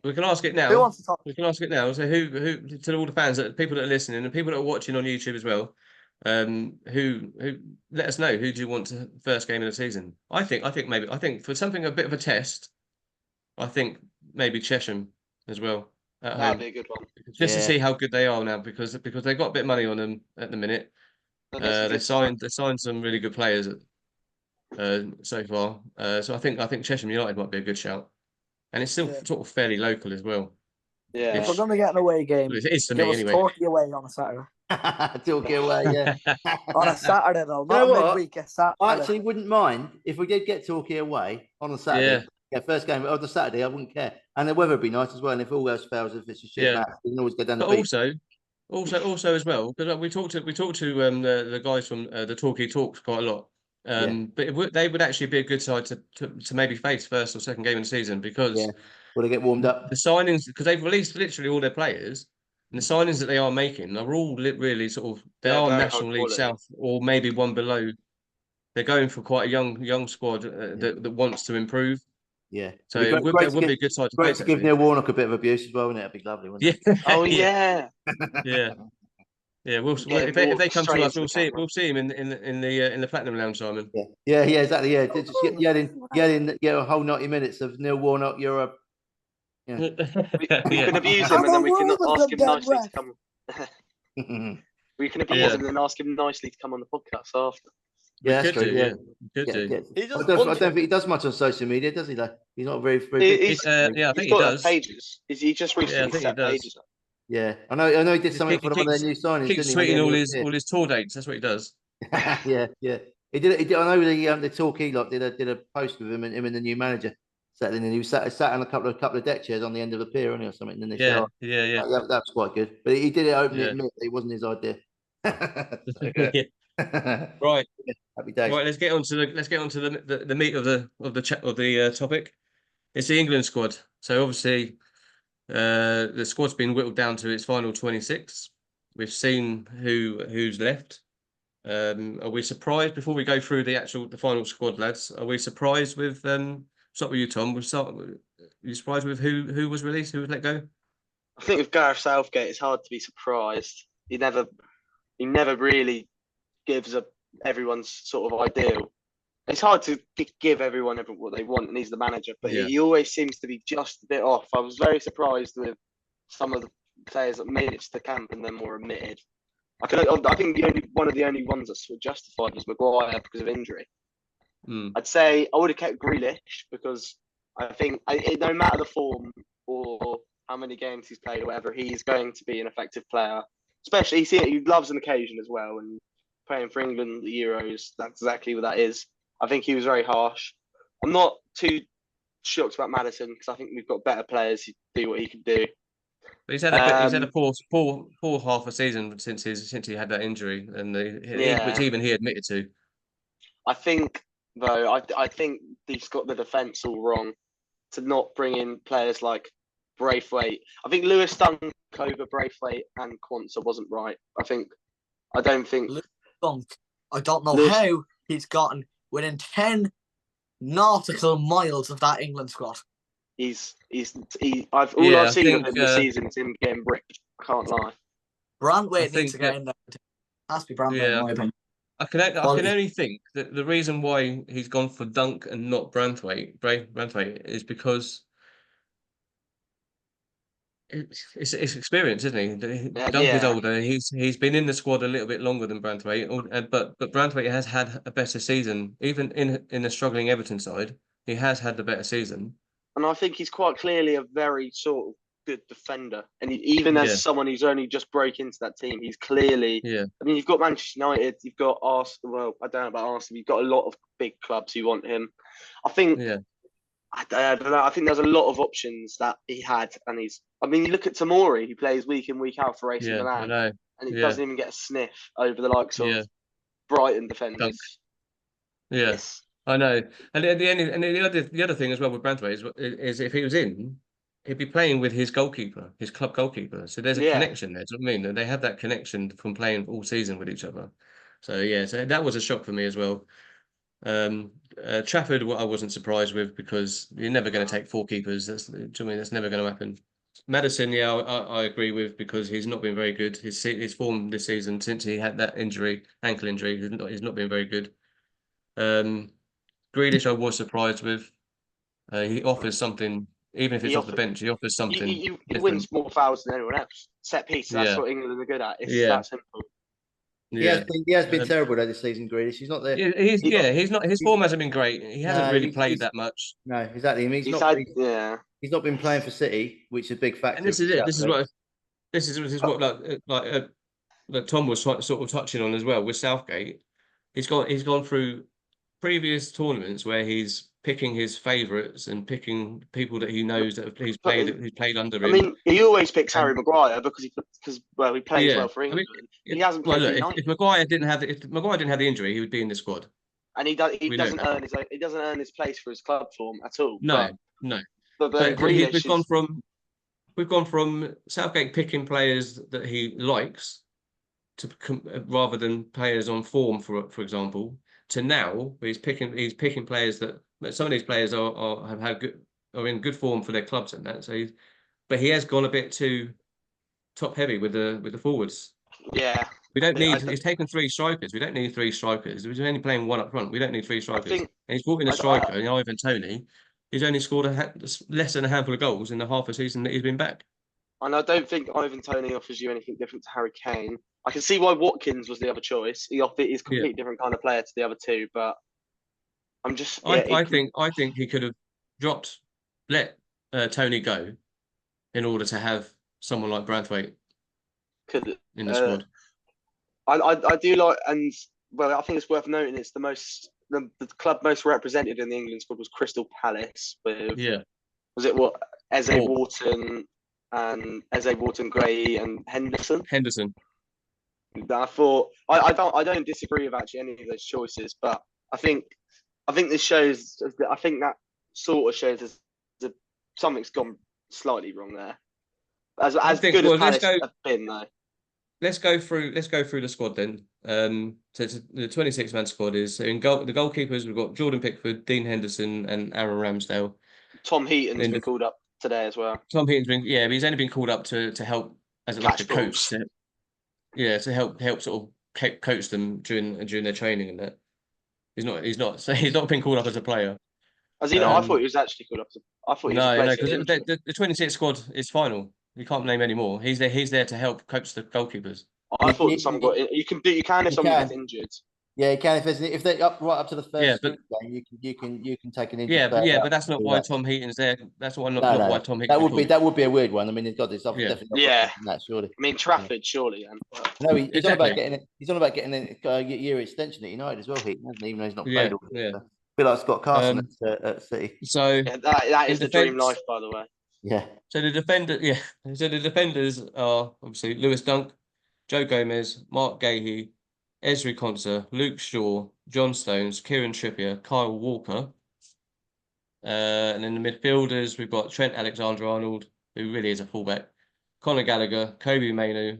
we can ask it now. Who wants to talk? We can ask it now. So who to all the fans, people that are listening, and people that are watching on YouTube as well. Who let us know who do you want to first game of the season? I think for something a bit of a test, I think maybe Chesham as well. That'd be a good one. Just to see how good they are now because they've got a bit of money on them at the minute. They signed some really good players so far. So I think Chesham United might be a good shout. And it's still sort of fairly local as well. Yeah. If we're going to get an away game, It is for give me us anyway. Torquay away on a Saturday. Torquay away, yeah. On a Saturday, though, You know not a what? midweek, a Saturday. I actually wouldn't mind if we did get Torquay away on a Saturday. Yeah, first game of the Saturday, I wouldn't care. And the weather would be nice as well. And if all else fails, if it's a shit match, we can always go down the But beach. also as well, because we talked to the guys from the Talkie Talks quite a lot. But they would actually be a good side to maybe face first or second game of the season because Will they get warmed up? the signings, because they've released literally all their players, and the signings that they are making are all really sort of they are very high National League quality. South or maybe one below. They're going for quite a young squad that wants to improve. Yeah. So it would be a good side to Great face. to give Neil Warnock a bit of abuse as well, wouldn't it? It'd be lovely, wouldn't it? Oh yeah. We'll Yeah, if they come to straight us, into the camera. we'll see him in the Platinum Lounge, Simon. Yeah, exactly. Yeah, just yelling, a whole 90 minutes of Neil Warnock. You're a We can abuse him and then we can ask him nicely to come. We can abuse him and then ask him nicely to come on the podcast after. Yeah, that's true. Yeah. I don't think he does much on social media, does he? Like, he's not very big. I think he does. Pages. He just recently set pages up. Yeah, I know. He did something for one of their new signings. Keeps didn't he? tweeting all his tour dates. That's what he does. yeah. He did. I know the Torquay lot did a post with him and the new manager. Sat in, and he was sat on a couple of deck chairs on the end of the pier, or something. And then they Yeah. That was quite good. But he did it openly admit it wasn't his idea. Right. Happy days. Right. Let's get on to the meat of the topic. It's the England squad. So obviously, the squad's been whittled down to its final 26. We've seen who's left. Are we surprised before we go through the final squad, lads? Are we surprised with start with you, Tom? Are you surprised with who was released, who was let go? I think with Gareth Southgate, it's hard to be surprised. He never really gives everyone's sort of ideal. It's hard to give everyone what they want, and he's the manager, but he always seems to be just a bit off. I was very surprised with some of the players that made it to the camp and then were omitted. I think one of the only ones that were justified was Maguire because of injury. I'd say I would have kept Grealish because I think no matter the form or how many games he's played or whatever, he's going to be an effective player. Especially he loves an occasion as well, and playing for England at the Euros, that's exactly what that is. I think he was very harsh. I'm not too shocked about Maddison because I think we've got better players who do what he can do. But he's had a poor half a season since he had that injury, and which even he admitted to. I think though, I think he's got the defence all wrong to not bring in players like Braithwaite. I think Lewis Dunk over Braithwaite and Quansah wasn't right. I don't think Dunk. I don't know how he's gotten within 10 nautical miles of that England squad. I've seen of him this season is him getting bricked. I can't lie. Branthwaite needs to get in there. Has to be Branthwaite, in my opinion. I can only think that the reason why he's gone for Dunk and not Branthwaite is because it's experience, isn't he? Dunk is older. He's been in the squad a little bit longer than Branthwaite, but Branthwaite has had a better season, even in the struggling Everton side. He has had the better season, and I think he's quite clearly a very sort of good defender. And even as someone who's only just broke into that team, he's clearly. Yeah. I mean, you've got Manchester United, you've got Arsenal. Well, I don't know about Arsenal. You've got a lot of big clubs who want him. I think. Yeah. I don't know. I think there's a lot of options that he had, and I mean, you look at Tomori, who plays week in, week out for AC Milan, and he doesn't even get a sniff over the likes of Brighton defenders. Dunk. Yes, I know. And the other thing as well with Branthwaite is if he was in, he'd be playing with his goalkeeper, his club goalkeeper. So there's a connection there. Do you know what I mean? And they have that connection from playing all season with each other. So so that was a shock for me as well. Trafford, what I wasn't surprised with because you're never going to take four keepers. That's never going to happen. Maddison, I agree with because he's not been very good. His form this season since he had that ankle injury, he's not been very good. Grealish, I was surprised with. He offers something, even if it's off the bench. He offers something. He wins more fouls than anyone else. Set piece. That's what England are good at. It's that simple. Yeah. He has been terrible though this season, Grealish. He's not there. He's not. His form hasn't been great. He hasn't No, really played that much. No, exactly. I mean, He's had, yeah. He's not been playing for City, which is a big factor. And this is it. This is what like Tom was sort of touching on as well with Southgate. He's gone through previous tournaments where he's picking his favourites and picking people that he knows that he's played under him. I mean, he always picks Harry Maguire because he plays well for England. I mean, he hasn't played. Look, if Maguire didn't have the injury, he would be in the squad. And he doesn't earn his place for his club form at all. No. But we've gone from Southgate picking players that he likes rather than players on form, for example, to now he's picking players that some of these players are in good form for their clubs and that. So, but he has gone a bit too top heavy with the forwards. Yeah. We don't need. He's taken 3 strikers. We don't need 3 strikers. We're only playing 1 up front. We don't need 3 strikers. And he's brought in a striker, Ivan Toney. He's only scored less than a handful of goals in the half a season that he's been back. And I don't think Ivan Toney offers you anything different to Harry Kane. I can see why Watkins was the other choice. He's a completely different kind of player to the other two, but I'm just. I think he could have let Toney go in order to have someone like Branthwaite in the squad. I do like, and well, I think it's worth noting it's the club most represented in the England squad was Crystal Palace with was it Eze Wharton Gray and Henderson. I thought I don't disagree with actually any of those choices, but I think this shows. I think that sort of shows that something's gone slightly wrong there. As good as Palace have been though. Let's go through the squad then. So the 26-man squad is the goalkeepers. We've got Jordan Pickford, Dean Henderson, and Aaron Ramsdale. Tom Heaton's been called up today as well. Tom Heaton's but he's only been called up to help as a coach. To help sort of coach them during their training and that. He's not been called up as a player. Has he not? I thought he was actually called up. I thought he was because the 26 squad is final. You can't name any more. He's there to help coach the goalkeepers. I thought someone got. You can if someone gets injured. Yeah, you can if they're right up to the first game, you can take an injury. But that's not why Tom Heaton's there. That's why not why Tom Heaton. That would be a weird one. I mean, he's got this. Definitely that surely. I mean, Trafford surely. No, he's on about getting it. He's on about getting a year extension at United as well. Heaton, hasn't he? Even though he's not played. A bit like Scott Carson at City. So that is the dream life, by the way. Yeah. So the defenders are obviously Lewis Dunk, Joe Gomez, Mark Gahey, Ezri Konsa, Luke Shaw, John Stones, Kieran Trippier, Kyle Walker. And in the midfielders, we've got Trent Alexander-Arnold, who really is a fullback, Conor Gallagher, Kobe Mainoo,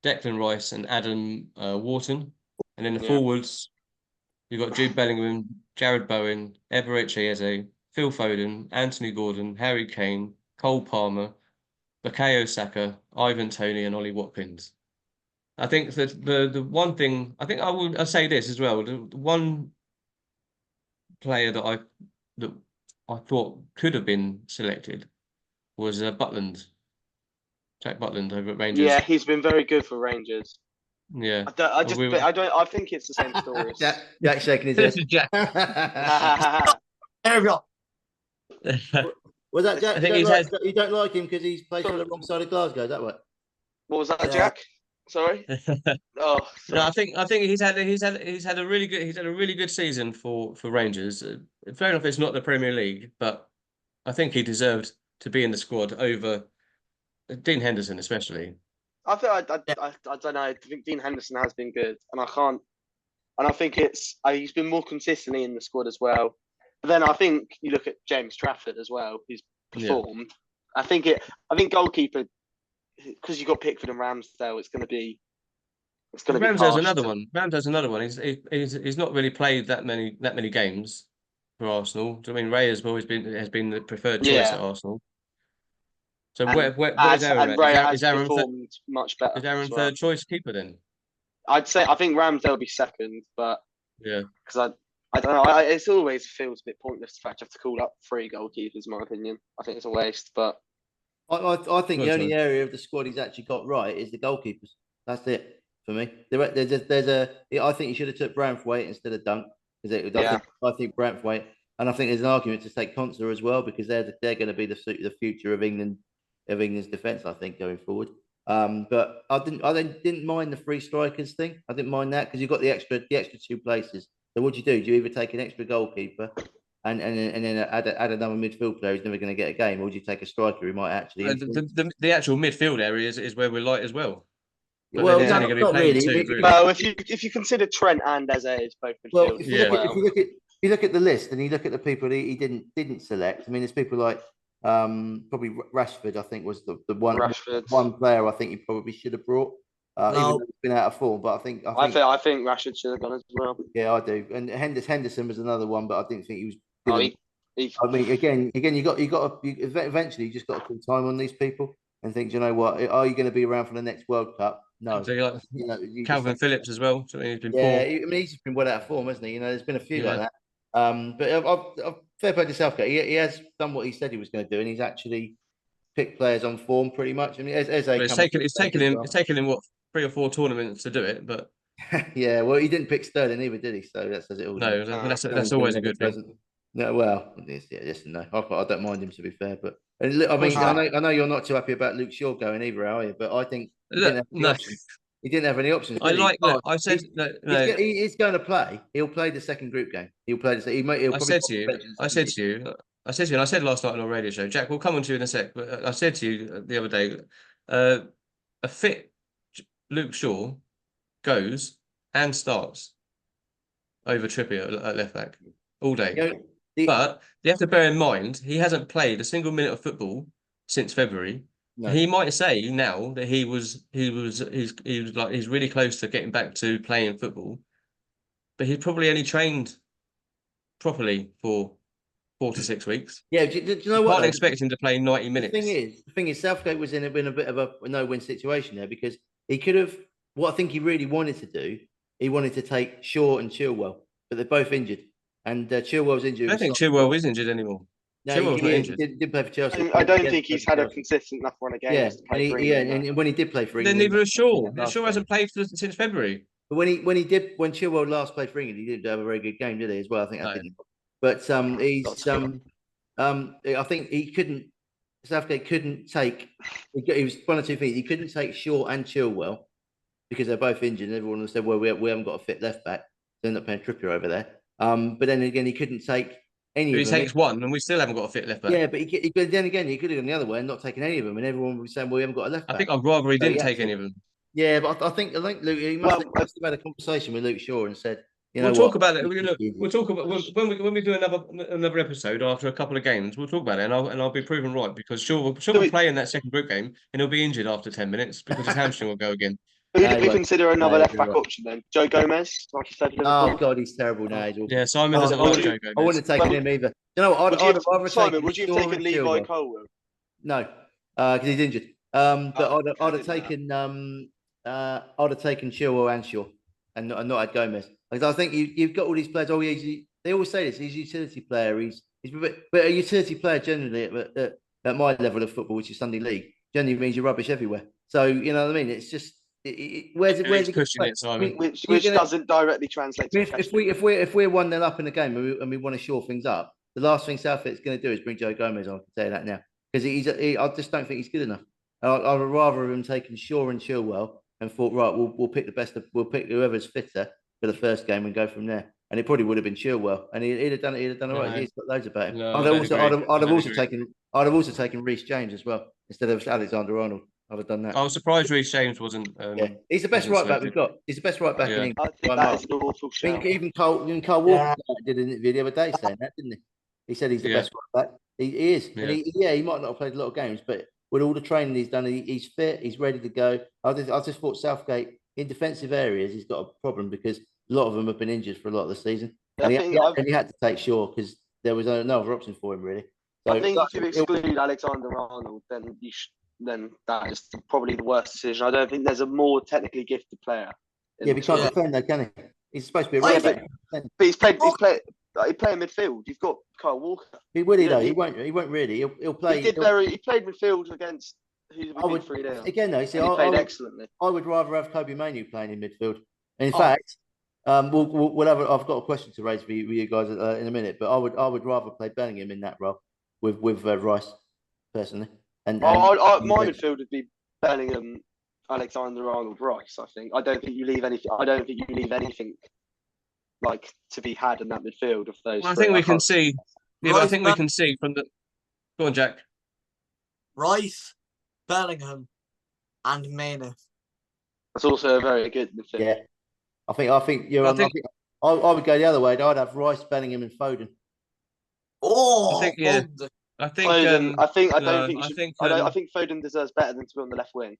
Declan Rice, and Adam Wharton. And in the forwards, you've got Jude Bellingham, Jared Bowen, Eberechi Eze, Phil Foden, Anthony Gordon, Harry Kane, Cole Palmer, Bukayo Saka, Ivan Toney, and Ollie Watkins. I think that the one thing I'll say this as well. The one player that I thought could have been selected was Butland, Jack Butland over at Rangers. Yeah, he's been very good for Rangers. Yeah, I think it's the same story. Jack shaking his head. This is Jack. There we go. Was that Jack? You don't like him because he's played for the wrong side of Glasgow. Is that what? What was that, Jack? Sorry. No, I think he's had a really good season for Rangers. Fair enough, it's not the Premier League, but I think he deserved to be in the squad over Dean Henderson, especially. I don't know. I think Dean Henderson has been good, and I think he's been more consistently in the squad as well. But then I think you look at James Trafford as well, who's performed. Yeah. I think goalkeeper, because you've got Pickford and Ramsdale, it's going to be. Ramsdale's another one. Ramsdale's another one. He's not really played that many games for Arsenal. I mean, Ray has been the preferred choice at Arsenal. So where's Aaron? Is Aaron performed much better? Is Aaron third choice keeper then? I think Ramsdale will be second, but because I don't know. It always feels a bit pointless the fact you have to call up 3 goalkeepers. In my opinion, I think it's a waste. But I think the only area of the squad he's actually got right is the goalkeepers. That's it. for me. I think you should have took Branthwaite instead of Dunk because I think Branthwaite, and I think there's an argument to take Conser as well because they're going to be the future of England's defence. I think going forward. But I didn't mind the three strikers thing. I didn't mind that because you've got the extra 2 places. So what do? Do you either take an extra goalkeeper and then add another midfield player who's never going to get a game, or do you take a striker who might actually? The actual midfield area is where we're light as well. But well, it's only going to be playing two. Really. Well, if you consider Trent and Eze as both midfield, well, if you look at the list and you look at the people he didn't select, I mean, there's people like probably Rashford. I think was the one player I think he probably should have brought. Even though he's been out of form, but I think Rashford should have gone as well. Yeah, I do. And Henderson was another one, but I didn't think he was. I mean, again, eventually you just got to put time on these people and think, you know what? Are you going to be around for the next World Cup? No. So Calvin Phillips as well. So he's been poor. I mean, he's just been well out of form, hasn't he? You know, there's been a few like that. But fair play to Southgate. He has done what he said he was going to do, and he's actually picked players on form pretty much. I mean, it's taken him what 3 or 4 tournaments to do it, but yeah. Well, he didn't pick Sterling either, did he? So that says it all. No, that's always a good thing. No, well, yes and no. I don't mind him, to be fair, but I mean, I know you're not too happy about Luke Shaw going either, are you? But I think he didn't have any options. I said he's going to play. He'll play the second group game. He'll play the. I said to you, and I said last night on our radio show, Jack. We'll come on to you in a sec. But I said to you the other day, a fit Luke Shaw goes and starts over Trippier at left back all day. But you have to bear in mind he hasn't played a single minute of football since February. No. He might say now that he's really close to getting back to playing football, but he's probably only trained properly for 4 to 6 weeks. Yeah, do you know what? Can't expect him to play 90 minutes. The thing is, Southgate was in a bit of a no-win situation there because he could have. What I think he really wanted to do, he wanted to take Shaw and Chilwell, but they're both injured. And Chilwell's injured. I don't think Chilwell is injured anymore. No, Chilwell's not injured. He did play for Chelsea. I don't think he's had a consistent enough run of games. And when he did play for England, then neither is Shaw. Shaw hasn't played since February. But when Chilwell last played for England, he didn't have a very good game, did he? As well, I think. No. But I think he couldn't. Southgate couldn't take. He was one or two things. He couldn't take Shaw and Chilwell because they're both injured. And everyone said, "Well, we haven't got a fit left back." They're not playing Trippier over there. But then again, he couldn't take any of them. He takes one, and we still haven't got a fit left back. Yeah, but then again, he could have gone the other way and not taken any of them, and everyone was saying, "Well, we haven't got a left back." I think I'd rather he didn't take any of them. Yeah, but I think Luke, he must have had a conversation with Luke Shaw and said, we'll talk about it. We'll talk about when we do another episode after a couple of games. We'll talk about it, and I'll be proven right because Shaw will play in that second group game, and he'll be injured after 10 minutes because his hamstring will go again. Who did we consider another left back option then? Joe Gomez, like you said. Oh God, he's terrible now. Yeah, Simon doesn't like Joe Gomez. I wouldn't have taken him either. You know what? Simon, would you have taken Levi Colwill? No, because he's injured. But I'd have taken Chilwell and Shaw, and not had Gomez. Because I think you've got all these players. Oh, they always say this. He's a utility player. He's but a utility player generally at my level of football, which is Sunday League, generally means you're rubbish everywhere. So you know what I mean. It's just. Where's it pushing it, Simon? Which doesn't directly translate. If we're 1-0 up in the game and we want to shore things up, the last thing Southgate's going to do is bring Joe Gomez on. I can tell you that now because I just don't think he's good enough. I'd rather him taking Shaw and Chilwell and thought right, we'll pick we'll pick whoever's fitter for the first game and go from there. And it probably would have been Chilwell, and he'd have done it. He'd have done all right. He's got loads about him. No, I'd have also taken Reece James as well instead of Alexander-Arnold. I'd have done that. I was surprised Reece James wasn't. He's the best right back we've got. He's the best right back in England. I think that is an awful shout. Even Carl Walker did an interview the other day saying that, didn't he? He said he's the best right back. He is. Yeah. And he might not have played a lot of games, but with all the training he's done, he's fit. He's ready to go. I just thought Southgate in defensive areas, he's got a problem because a lot of them have been injured for a lot of the season, and he had to take Shaw because there was no other option for him really. So, I think if you exclude Alexander-Arnold, then that is probably the worst decision. I don't think there's a more technically gifted player. Yeah, but he can't defend though, can he? He's supposed to be a right back. But he played midfield. You've got Kyle Walker. He would though. He won't really. He'll play. He played midfield against Who's I we would beat 3-0? again though. See, And he I played would, excellently. I would rather have Kobe Manu playing in midfield. In Oh. fact, we'll have. I've got a question to raise with you guys in a minute, but I would rather play Bellingham in that role with Rice personally. And My midfield would be Bellingham, Alexander-Arnold, Rice. I think. I don't think you leave anything like to be had in that midfield of those. Well, I three. think we can see. Yeah, but I Rice, think we can see from the. Go on, Jack. Rice, Bellingham, and Mane. That's also a very good midfield. yeah, I think you're. I on, think- I would go the other way. I'd have Rice, Bellingham, and Foden. Oh, I think, yeah. Foden. I think. Foden. I think. I no, don't think. You I should, think. I think Foden deserves better than to be on the left wing.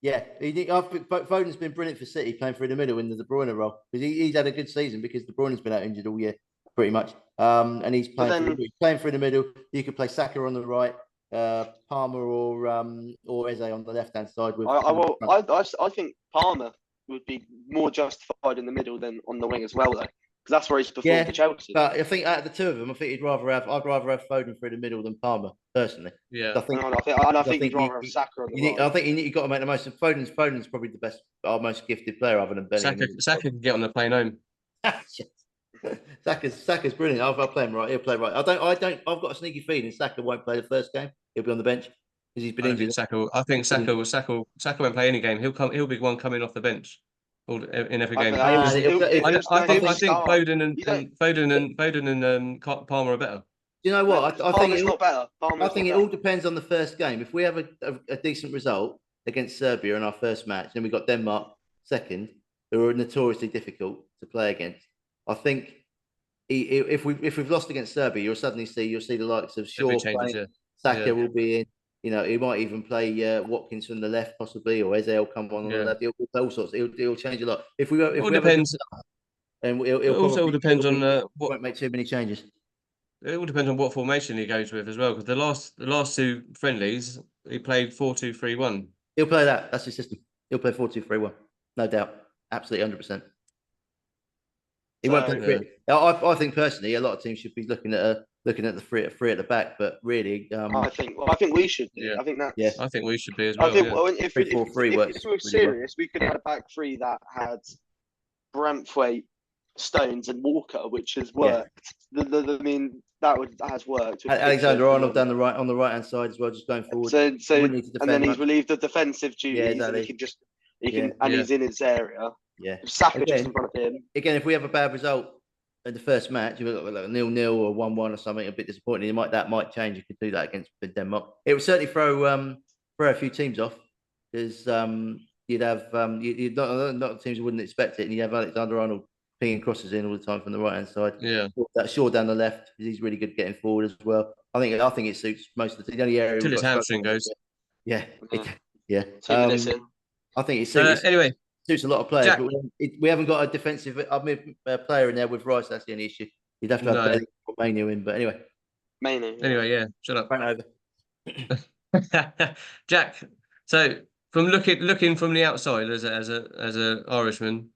Yeah, I think Foden's been brilliant for City, playing through the middle in the De Bruyne role because he's had a good season because De Bruyne's been out injured all year, pretty much. And he's playing through the middle. You could play Saka on the right, Palmer or Eze on the left hand side. I think Palmer would be more justified in the middle than on the wing as well, though, because that's where he's performed for Chelsea. But I think out of the two of them, I think I'd rather have Foden through the middle than Palmer personally. Yeah. I think you'd rather have Saka on the right. I think you've got to make the most of Foden's probably the best, our most gifted player other than Bellingham. Saka can get on the plane home. Saka's brilliant. I'll play him right. He'll play right. I've got a sneaky feeling Saka won't play the first game. He'll be on the bench because he's been injured. I think Saka won't play any game. He'll be one coming off the bench in every game. I think Foden and Palmer are better. You know what? I think it's not better. I think it all depends on the first game. If we have a decent result against Serbia in our first match, then we got Denmark second, who are notoriously difficult to play against. I think if we've lost against Serbia, you'll see the likes of Shaw playing. Saka will be in. You know, he might even play Watkins from the left, possibly, or Eze will come on the left. He'll play all sorts. He'll change a lot. It depends. And It also depends on what. Won't make too many changes. It all depends on what formation he goes with as well. Because the last two friendlies, he played 4-2-3-1. He'll play that. That's his system. He'll play 4-2-3-1, no doubt, absolutely 100%. He won't play three. I think personally, a lot of teams should be looking at the three at the back, but really, I think we should. Yeah. I think that. Yeah. I think we should be as well. I think if 3-4-3 works. If we were serious, we could have a back three that had Branthwaite, Stones, and Walker, which has worked. I mean, that has worked. Alexander-Arnold on the right hand side as well, just going forward. So and then he's relieved of defensive duties, and he's in his area. Yeah, Saka just in front of him. Again, if we have a bad result in the first match, if we've got like a 0-0 or 1-1 or something, a bit disappointing. That might change. You could do that against Denmark. It would certainly throw a few teams off because you'd have not teams who wouldn't expect it, and you'd have Alexander-Arnold pinging crosses in all the time from the right hand side. Yeah, that Shaw down the left because he's really good getting forward as well. I think it suits most of the only area till his hamstring goes. Yeah. I think it suits. Anyway. Suits a lot of players, Jack, but we haven't got a defensive player in there with Rice. That's the only issue. You'd have to have Manu in, but anyway. Anyway, yeah, shut up. Run over. Jack, so from looking from the outside as a Irishman,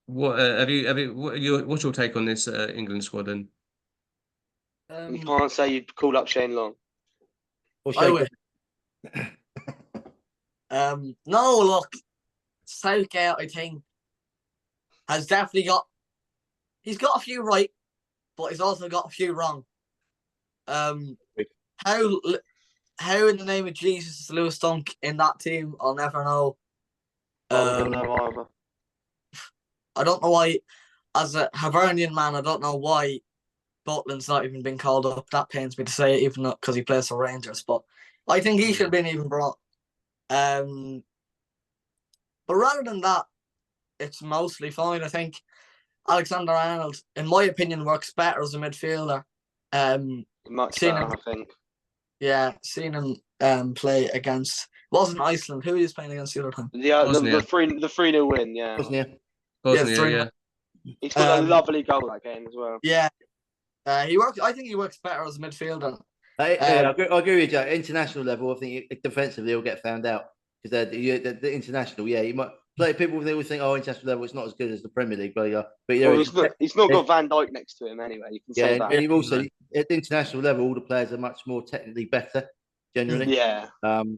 what's your take on this England squad? And you can't say you'd call up Shane Long. I would. No, look. Southgate, I think, has definitely he's got a few right, but he's also got a few wrong. How in the name of Jesus is Lewis Dunk in that team? I'll never know. I don't know either. I don't know why, as a Hibernian man, I don't know why Butland's not even been called up. That pains me to say, even because he plays for Rangers, but I think he should have been even brought. But rather than that, it's mostly fine. I think Alexander-Arnold, in my opinion, works better as a midfielder. Much better, I think. Yeah, seeing him play against wasn't Iceland. Who he was playing against the other time? Yeah, the 3-0 win. Yeah, Bosnia. Yeah. He scored a lovely goal that game as well. Yeah, I think he works better as a midfielder. I agree with you, Jack. International level, I think defensively he'll get found out. Because the international, you might play people. They always think, international level, it's not as good as the Premier League, but he's not got Van Dijk next to him anyway. You can say that. And you've also at the international level, all the players are much more technically better. generally. Yeah.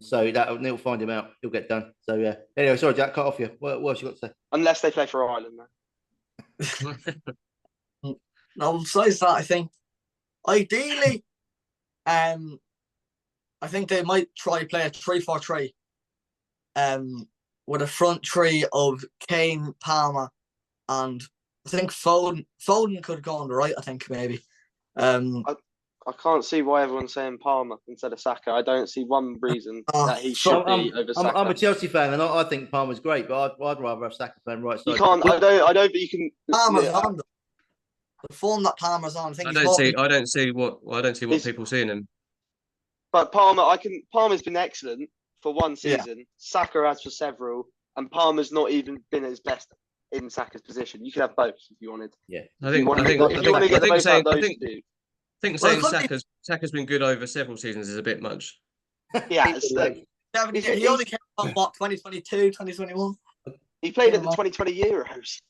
So that Neil will find him out. He'll get done. So yeah. Anyway, sorry, Jack, cut off you. What else you got to say? Unless they play for Ireland, man. Now, besides that, I think ideally, I think they might try play a 3-4-3, with a front three of Kane, Palmer, and I think Foden. Foden could go on the right. I think maybe. I can't see why everyone's saying Palmer instead of Saka. I don't see one reason that he So should be over Saka. I'm a Chelsea fan, and I think Palmer's great, but I'd rather have Saka playing right side. You can't. I don't think you can. Palmer's on the form that Palmer's on. I don't see what people see in him. But Palmer's been excellent for one season. Yeah. Saka has for several, and Palmer's not even been at his best in Saka's position. You could have both if you wanted. Yeah, I think saying Saka's been good over several seasons is a bit much. Yeah, he only came on 2022, 2021. He played at the 2020 Euros.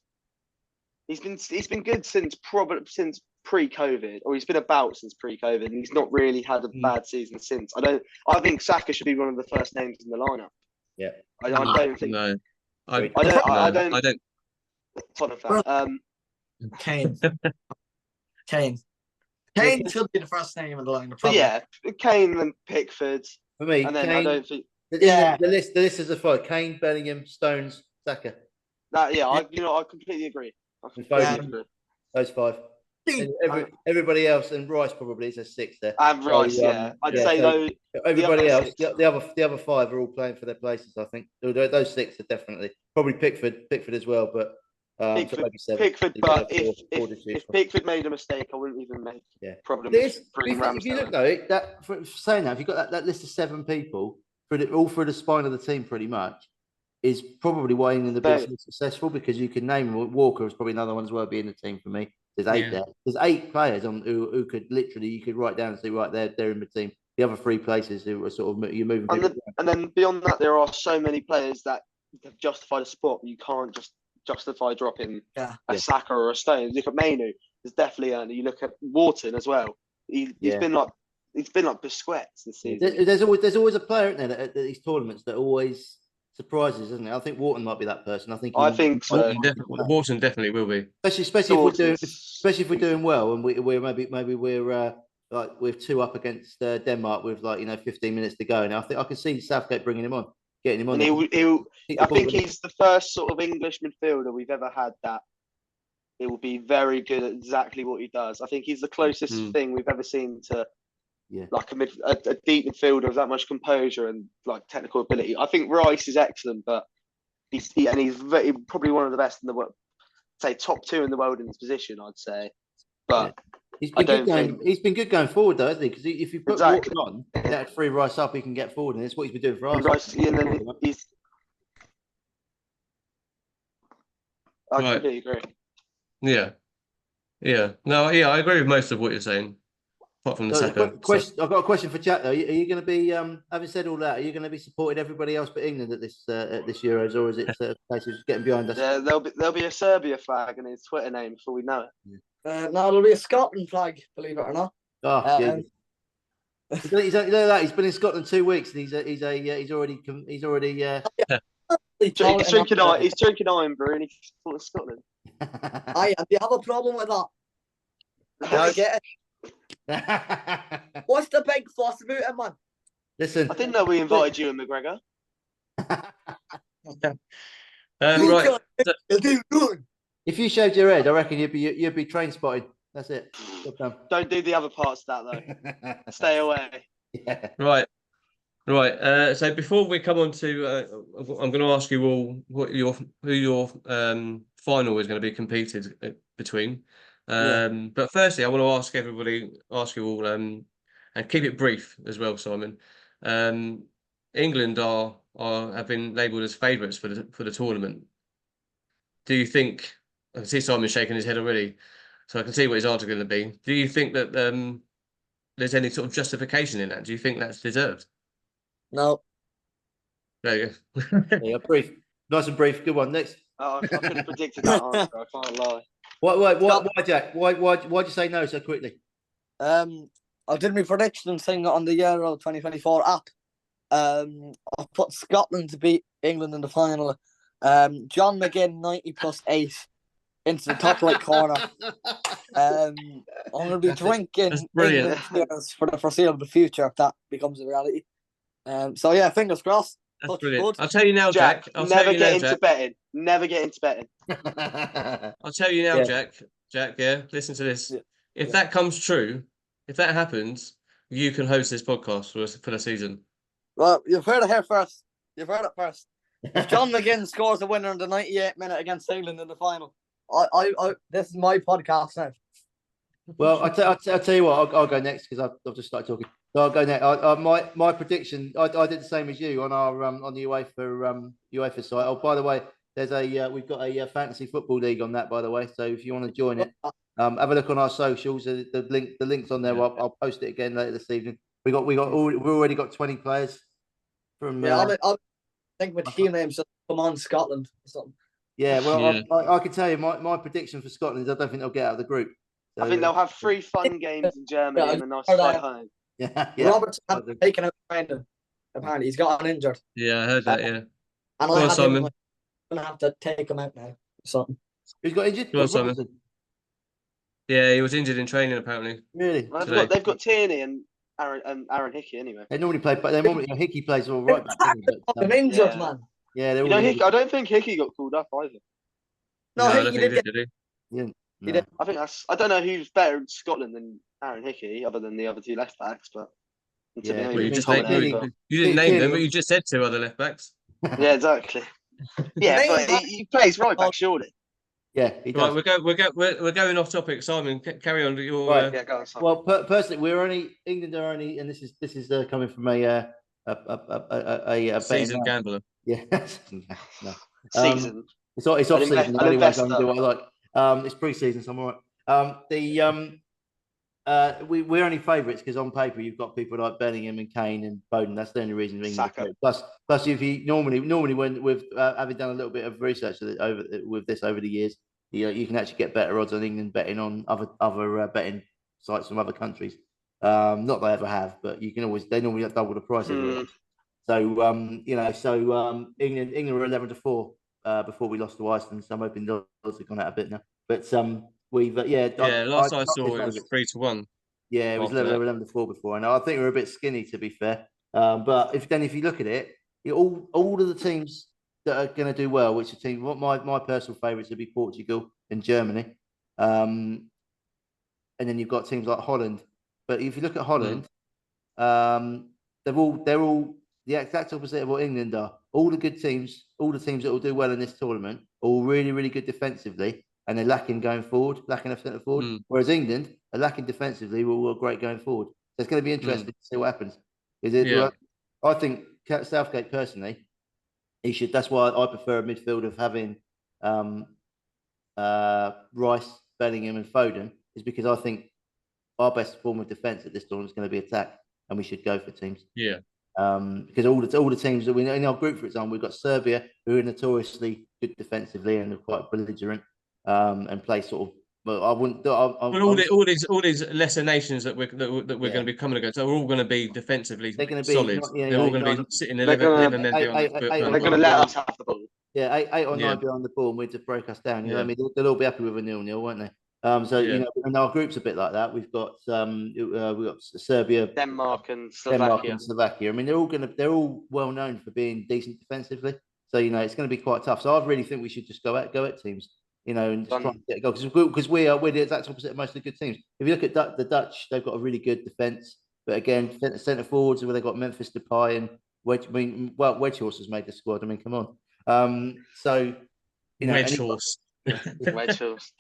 He's been good since pre-COVID, or he's been about since pre-COVID, and he's not really had a bad season since. I think Saka should be one of the first names in the lineup. Yeah, I don't think. No, I don't. Tottenham fan. Kane should be the first name in the lineup. Yeah, Kane and Pickford. For me, and then Kane, I don't think. The list is a five: Kane, Bellingham, Stones, Saka. I completely agree. Those five. Everybody else, and Rice probably is a six there. And Rice, I'd say though. Everybody else, the other five are all playing for their places. I think those six are definitely probably Pickford as well, but. Pickford, but if Pickford made a mistake, I wouldn't even make problems. If you look though, saying that, if you've got that list of 7 people all through the spine of the team, pretty much, is probably why England have been so successful, because you can name them. Walker is probably another one as well being in the team for me. There's 8 there. There's 8 players on who could literally, you could write down and say, right, they're in the team. The other 3 places who are sort of you're moving. And then beyond that, there are so many players that have justified a spot. You can't just justify dropping a Saka or a Stone. Look at Mainu. There's definitely you look at Wharton as well. He's been like Busquets this season. There's always a player in there at these tournaments that always surprises, isn't it? I think Wharton might be that person. I think so. Wharton definitely will be. Especially if we're doing well, and we're maybe we're like we're 2 up against Denmark with 15 minutes to go. Now I can see Southgate bringing him on. Getting him on. I think he's the first sort of English midfielder we've ever had that it will be very good at exactly what he does. I think he's the closest thing we've ever seen to like a deep midfielder with that much composure and like technical ability. I think Rice is excellent, but he's probably one of the best in the world. Say top 2 in the world in his position, I'd say. But he's been good going forward though, hasn't he? Because if you put Wharton on, that free Rice up, he can get forward, and that's what he's been doing for us. I completely agree. I agree with most of what you're saying, apart from the second. I've got a question for Jack though. Are you going to be, having said all that, are you going to be supporting everybody else but England at this Euros, or is it places getting behind us? Yeah, there'll be a Serbia flag and his Twitter name before we know it. No, there'll be a Scotland flag, believe it or not. He's been in Scotland 2 weeks, and he's already. He's drinking iron brew, and he's supporting Scotland. Do you have a problem with that? I get it. What's the big fuss about it, man? Listen, I didn't know we invited you and McGregor. Right. If you shaved your head, I reckon you'd be train spotted. That's it. Don't do the other parts of that though. Stay away. Yeah. Right. So before we come on to, I'm going to ask you all who your final is going to be competed between. But firstly, I want to ask you all, and keep it brief as well, Simon. England have been labelled as favourites for the tournament. Do you think? I can see Simon shaking his head already, so I can see what his answer is going to be. Do you think that there's any sort of justification in that? Do you think that's deserved? No. There you go. Brief. Nice and brief. Good one. Next. I could have predicted that answer. I can't lie. Why, Jack? Why'd you say no so quickly? I I did my prediction thing on the Euro 2024 app. I put Scotland to beat England in the final. John McGinn 90+8 into the top right corner. I'm going to be drinking brilliant. England beers for the foreseeable future if that becomes a reality. So yeah, fingers crossed. That's Touch brilliant. wood. I'll tell you now, Jack. I'll tell never you get now, into Jack. betting. Never get into betting. I'll tell you now, Yeah. Jack. Jack, yeah, listen to this. Yeah. If Yeah. that comes true, if that happens, you can host this podcast for the season. Well, you've heard it here first. You've heard it first. If John McGinn scores a winner in the 98th minute against England in the final, I this is my podcast now. Well, I'll tell you what. I'll go next because I've just started talking. So I'll go next. My prediction. I did the same as you on our on the UEFA site. Oh, by the way, there's we've got a fantasy football league on that. By the way, so if you want to join it, have a look on our socials. The link's on there. Yeah. I'll post it again later this evening. We've already got 20 players from. I think my team name's just come on Scotland or something. Yeah, well, Yeah. I can tell you my prediction for Scotland is I don't think they'll get out of the group. So, I think they'll have 3 fun games in Germany and a nice flight home. Yeah. Robert's taken out training. Apparently, he's gotten injured, Yeah, I heard that. Yeah. and Go I on, had Simon. him. I'm gonna have to take him out now. Or something. Who's got injured? Go on, Simon. Robertson. Yeah, he was injured in training apparently. Really? Well, Today. they've got Tierney and Aaron Hickey anyway. They normally play, but Hickey plays all right back. doesn't he? But, I'm injured, yeah. man. yeah, they're You all know, Hickey, I don't think Hickey got called up either. No, I don't Hickey think did he did, did he? No. did. I think I don't know who's better in Scotland than Aaron Hickey, other than the other 2 left backs. But to Yeah, me, Well, you Hickey- just Hickey- named, Hickey- you didn't name them, Hickey- but you just said 2 other left backs. yeah, exactly. Yeah, Main but back- he plays right back, surely. Yeah, he Right, does. we're going off topic. Simon, carry on. Your Right. Yeah, go on. Simon. Well, personally, England are only, and this is coming from a betting seasoned man. gambler. Yeah, no. Season. It's off An season. invest- The only way I can investor. do what I like. It's pre-season, so I'm all right. We're only favourites because on paper you've got people like Bellingham and Kane and Foden. That's the only reason. England are Saka. favourites. Plus, if you normally when with having done a little bit of research over the years, you can actually get better odds on England betting on other betting sites from other countries. Not that I ever have, but you can always they normally have double the price. So England were 11-4 before we lost to Iceland. So I'm hoping those have gone out a bit now. But we've Last I saw it was 3-1. Yeah, it was after that. 11-4 before, and I think we're a bit skinny to be fair. But if you look at it, all of the teams that are going to do well, which are teams, my personal favourites would be Portugal and Germany, and then you've got teams like Holland. But if you look at Holland, they're all the exact opposite of what England are. All the good teams, all the teams that will do well in this tournament, are all really, really good defensively, and they're lacking going forward, lacking a centre forward. Whereas England are lacking defensively, but all great going forward. So it's going to be interesting to see what happens. Yeah. I think Southgate personally, he should. That's why I prefer a midfield of having Rice, Bellingham, and Foden, is because I think our best form of defence at this tournament is going to be attack, and we should go for teams. Yeah. Because all the teams that we know in our group, for example, we've got Serbia, who are notoriously good defensively and are quite belligerent, and play sort of. Well, I wouldn't. But all these lesser nations that we're going to be coming against are all going to be defensively They're going to be solid. They're all going to be sitting 11 men behind. They're going to let us have the ball. Yeah, eight or nine behind the ball, and we'd to break us down. You know what I mean? They'll all be happy with a 0-0, won't they? And our group's a bit like that. We've got Serbia, Denmark and Slovakia. I mean, they're all well known for being decent defensively. So it's going to be quite tough. So I really think we should just go at teams, and just try and get a goal, because we're the exact opposite of most of the good teams. If you look at the Dutch, they've got a really good defence, but again, centre forwards where they've got Memphis Depay and Wedgehorse has made the squad. I mean, come on. Wedgehorse. Wedgehorse.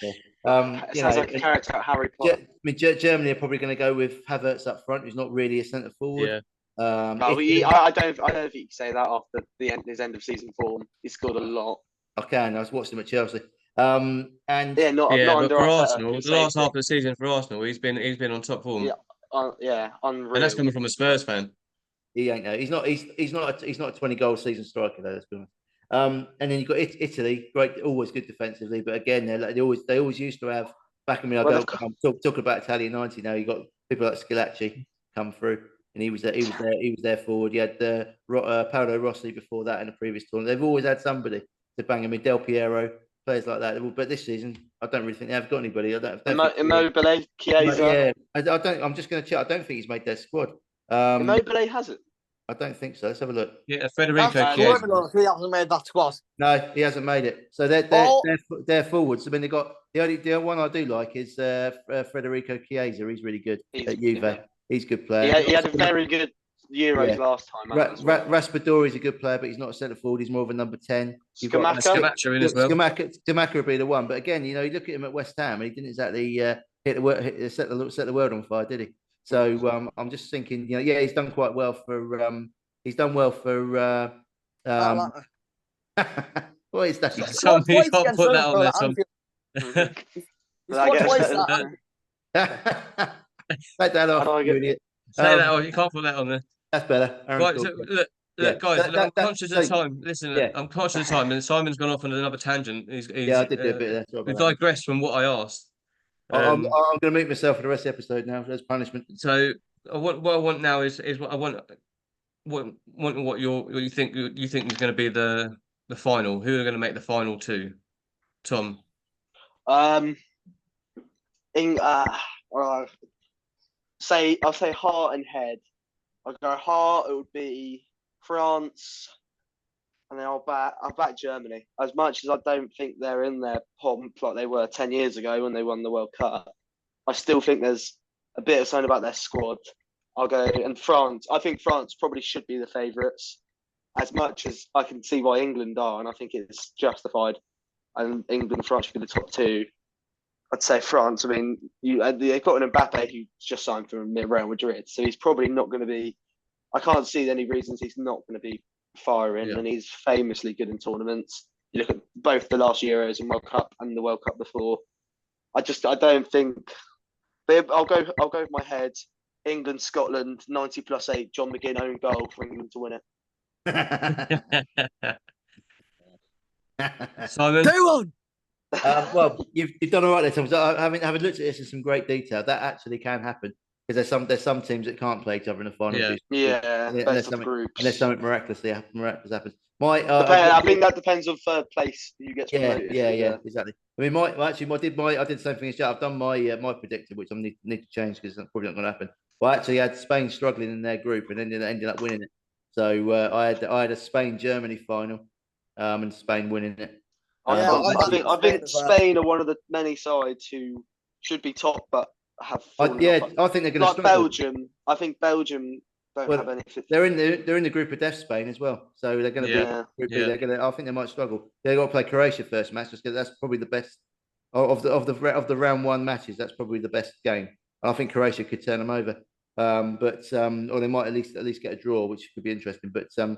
Sounds like a character out of Harry Potter. Germany are probably going to go with Havertz up front, who's not really a centre forward. Yeah. I don't think you can say that after his end of season form. He scored a lot. I was watching him at Chelsea. Not but under for Arteta, Arsenal, the last half of the season for Arsenal, he's been on top form. Unreal. And that's coming from a Spurs fan. He ain't. He's not a 20-goal season striker though. Let's be honest. And then you've got Italy, great, always good defensively, but again, they always used to have back in me, I Well, go. I'm talking about Italian 90 now. You got people like Scalacci come through, and he was there. He was there forward. You had Paolo Rossi before that in the previous tournament. They've always had somebody to bang him. Del Piero, players like that. But this season, I don't really think they have got anybody. I don't think Immobile, Chiesa. Yeah, I don't. I'm just going to check. I don't think he's made their squad. Immobile hasn't. I don't think so. Let's have a look. Yeah, Federico That's Chiesa. criminal if he hasn't made that squad. No, he hasn't made it. So they're forwards. I mean, they got the one I do like is Federico Chiesa. He's really good at Juve. Yeah. He's a good player. He had a very good Euros last time. Raspadori is a good player, but he's not a centre forward. He's more of a number 10. Scamacca in as well. Scamacca would be the one. But again, you look at him at West Ham, and he didn't exactly set the world on fire, did he? So I'm just thinking, he's done quite well for. He's done well for. What is that? Tom, you can't put that on there, Tom. Take that off, you idiot. Say that off. You can't put that on there. That's better. Right, so, look, guys. I'm conscious of time. Listen, I'm conscious of time, and Simon's gone off on another tangent. I did do a bit of that. We digressed from what I asked. I'm going to mute myself for the rest of the episode now. There's punishment. So what I want now is what I want. What you think is going to be the final? Who are going to make the final two? Tom. I'll say heart and head. I'll go heart. It would be France, and then I'll back Germany. As much as I don't think they're in their pomp like they were 10 years ago when they won the World Cup, I still think there's a bit of something about their squad. I'll go and France. I think France probably should be the favourites, as much as I can see why England are, and I think it's justified. And England and France should be the top two. I'd say France. I mean, they've got an Mbappe who just signed for Real Madrid, so he's probably not going to be. I can't see any reasons he's not going to be firing, and he's famously good in tournaments. You look at both the last Euros and World Cup and the World Cup before. I don't think. But I'll go with my head. England, Scotland, 90+8, John McGinn own goal for England to win it. Simon? 2-1. Well, you've done all right there, Tom. So having looked at this in some great detail, that actually can happen because there's some teams that can't play each other in the final. Unless something miraculous happens. I think that depends on third place. You get promoted. Yeah, exactly. I mean, I did the same thing as you. I've done my predictor, which I need to change because it's probably not going to happen. Well, I actually had Spain struggling in their group and then ended up winning it. So I had a Spain-Germany final, and Spain winning it. I think Spain are one of the many sides who should be top, but have. I think they're going to struggle. Belgium. I think Belgium don't have anything. They're in the group of death, Spain as well. So they're going to be. They're going to. I think they might struggle. They've got to play Croatia first match, just because that's probably the best of the round one matches. That's probably the best game. I think Croatia could turn them over, or they might at least get a draw, which could be interesting. But I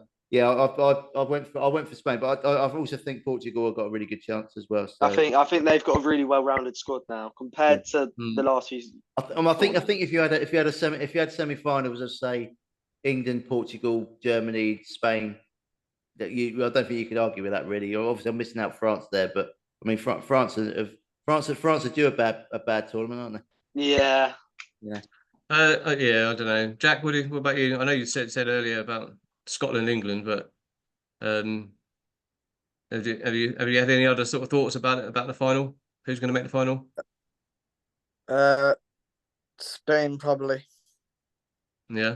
went for Spain, but I also think Portugal have got a really good chance as well. So. I think they've got a really well-rounded squad now compared to the last few. I think if you had semi-finals of say England, Portugal, Germany, Spain, I don't think you could argue with that really. Obviously, I'm missing out France there, but I mean France are due a bad tournament, aren't they? Yeah. I don't know. Jack, what about you? I know you said earlier about Scotland, England, but have you had any other sort of thoughts about the final? Who's going to make the final? Spain probably. Yeah.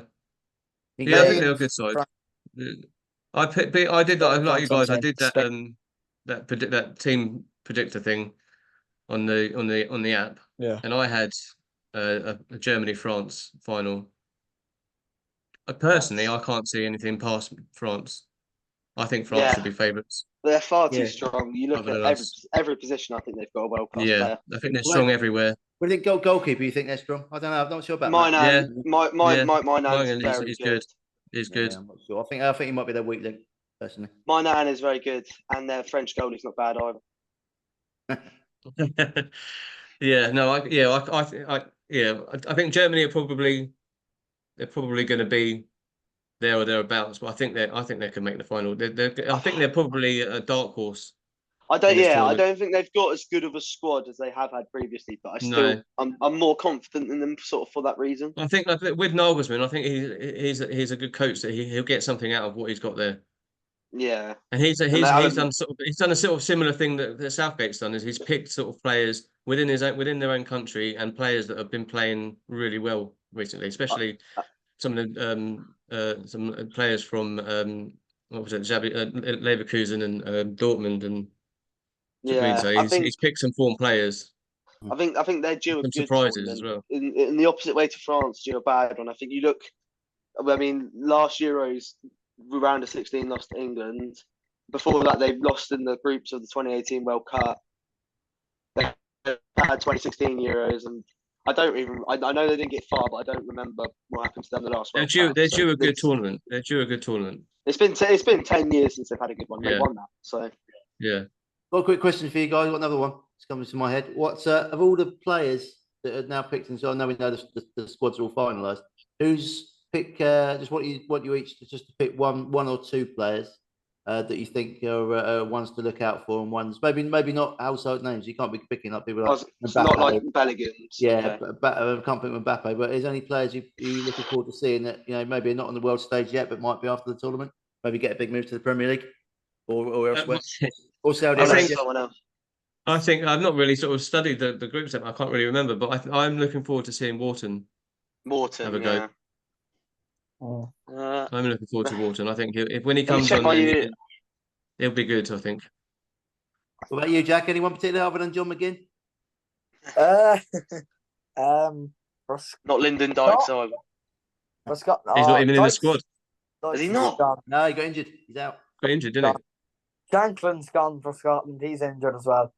I think they're a good side. I did like you guys. I did that that team predictor thing on the app. Yeah. And I had a Germany-France final. Personally, I can't see anything past France. I think France should be favourites. They're far too strong. You look at every position. I think they've got a world-class player. I think they're strong everywhere. What do you think goalkeeper? You think they're strong? I don't know. I'm not sure about Moynihan is good. He's good. I'm not sure. I think he might be their weak link, personally. Moynihan is very good, and their French goalie's not bad either. I think Germany are probably going to be there or thereabouts, but I think they can make the final. I think they're probably a dark horse. I don't. in this Yeah, I tournament. don't think they've got as good of a squad as they have had previously. But No. I'm more confident in them sort of for that reason. I think with Nagelsmann, I think he's a good coach that he'll get something out of what he's got there. Yeah, And he's and he's done a sort of similar thing that Southgate's done, is he's picked sort of players within their own country and players that have been playing really well recently, especially some of the some players from what was it, Leverkusen and Dortmund and yeah. so he's picked some form players, I think they're due a some good surprises as tournament. well. In the opposite way to France, due a bad one. I think you look. I mean, last Euros, round of 16 lost to England. Before that, they lost in the groups of the 2018 World Cup. They had 2016 Euros, and I know they didn't get far, but I don't remember what happened to them the last World Cup. They're due a good tournament. They're due a good tournament. It's been 10 years since they've had a good one. They won that, so yeah. Got a quick question for you guys. Got another one. It's coming to my head. What's of all the players that are now picked, and so I know we know the squads are all finalised. Who's pick? Just what you each just to pick one or two players that you think are ones to look out for, and ones maybe not household names. You can't be picking up people like it's not like Bellingham. Yeah, I can't pick Mbappe. But is there any players you looking forward to seeing that maybe not on the world stage yet, but might be after the tournament? Maybe get a big move to the Premier League or elsewhere. Or Saudi Arabia. I think I've not really sort of studied the group set. I can't really remember, but I'm looking forward to seeing Wharton have a go. I'm looking forward to Wharton. I think when he comes on, he'll be good. I think. What about you, Jack? Anyone particular other than John McGinn? Not Lyndon Dykes either. He's not even in the squad. Is he not? No, he got injured. He's out. Got injured, didn't he? Shanklin's gone for Scotland. He's injured as well.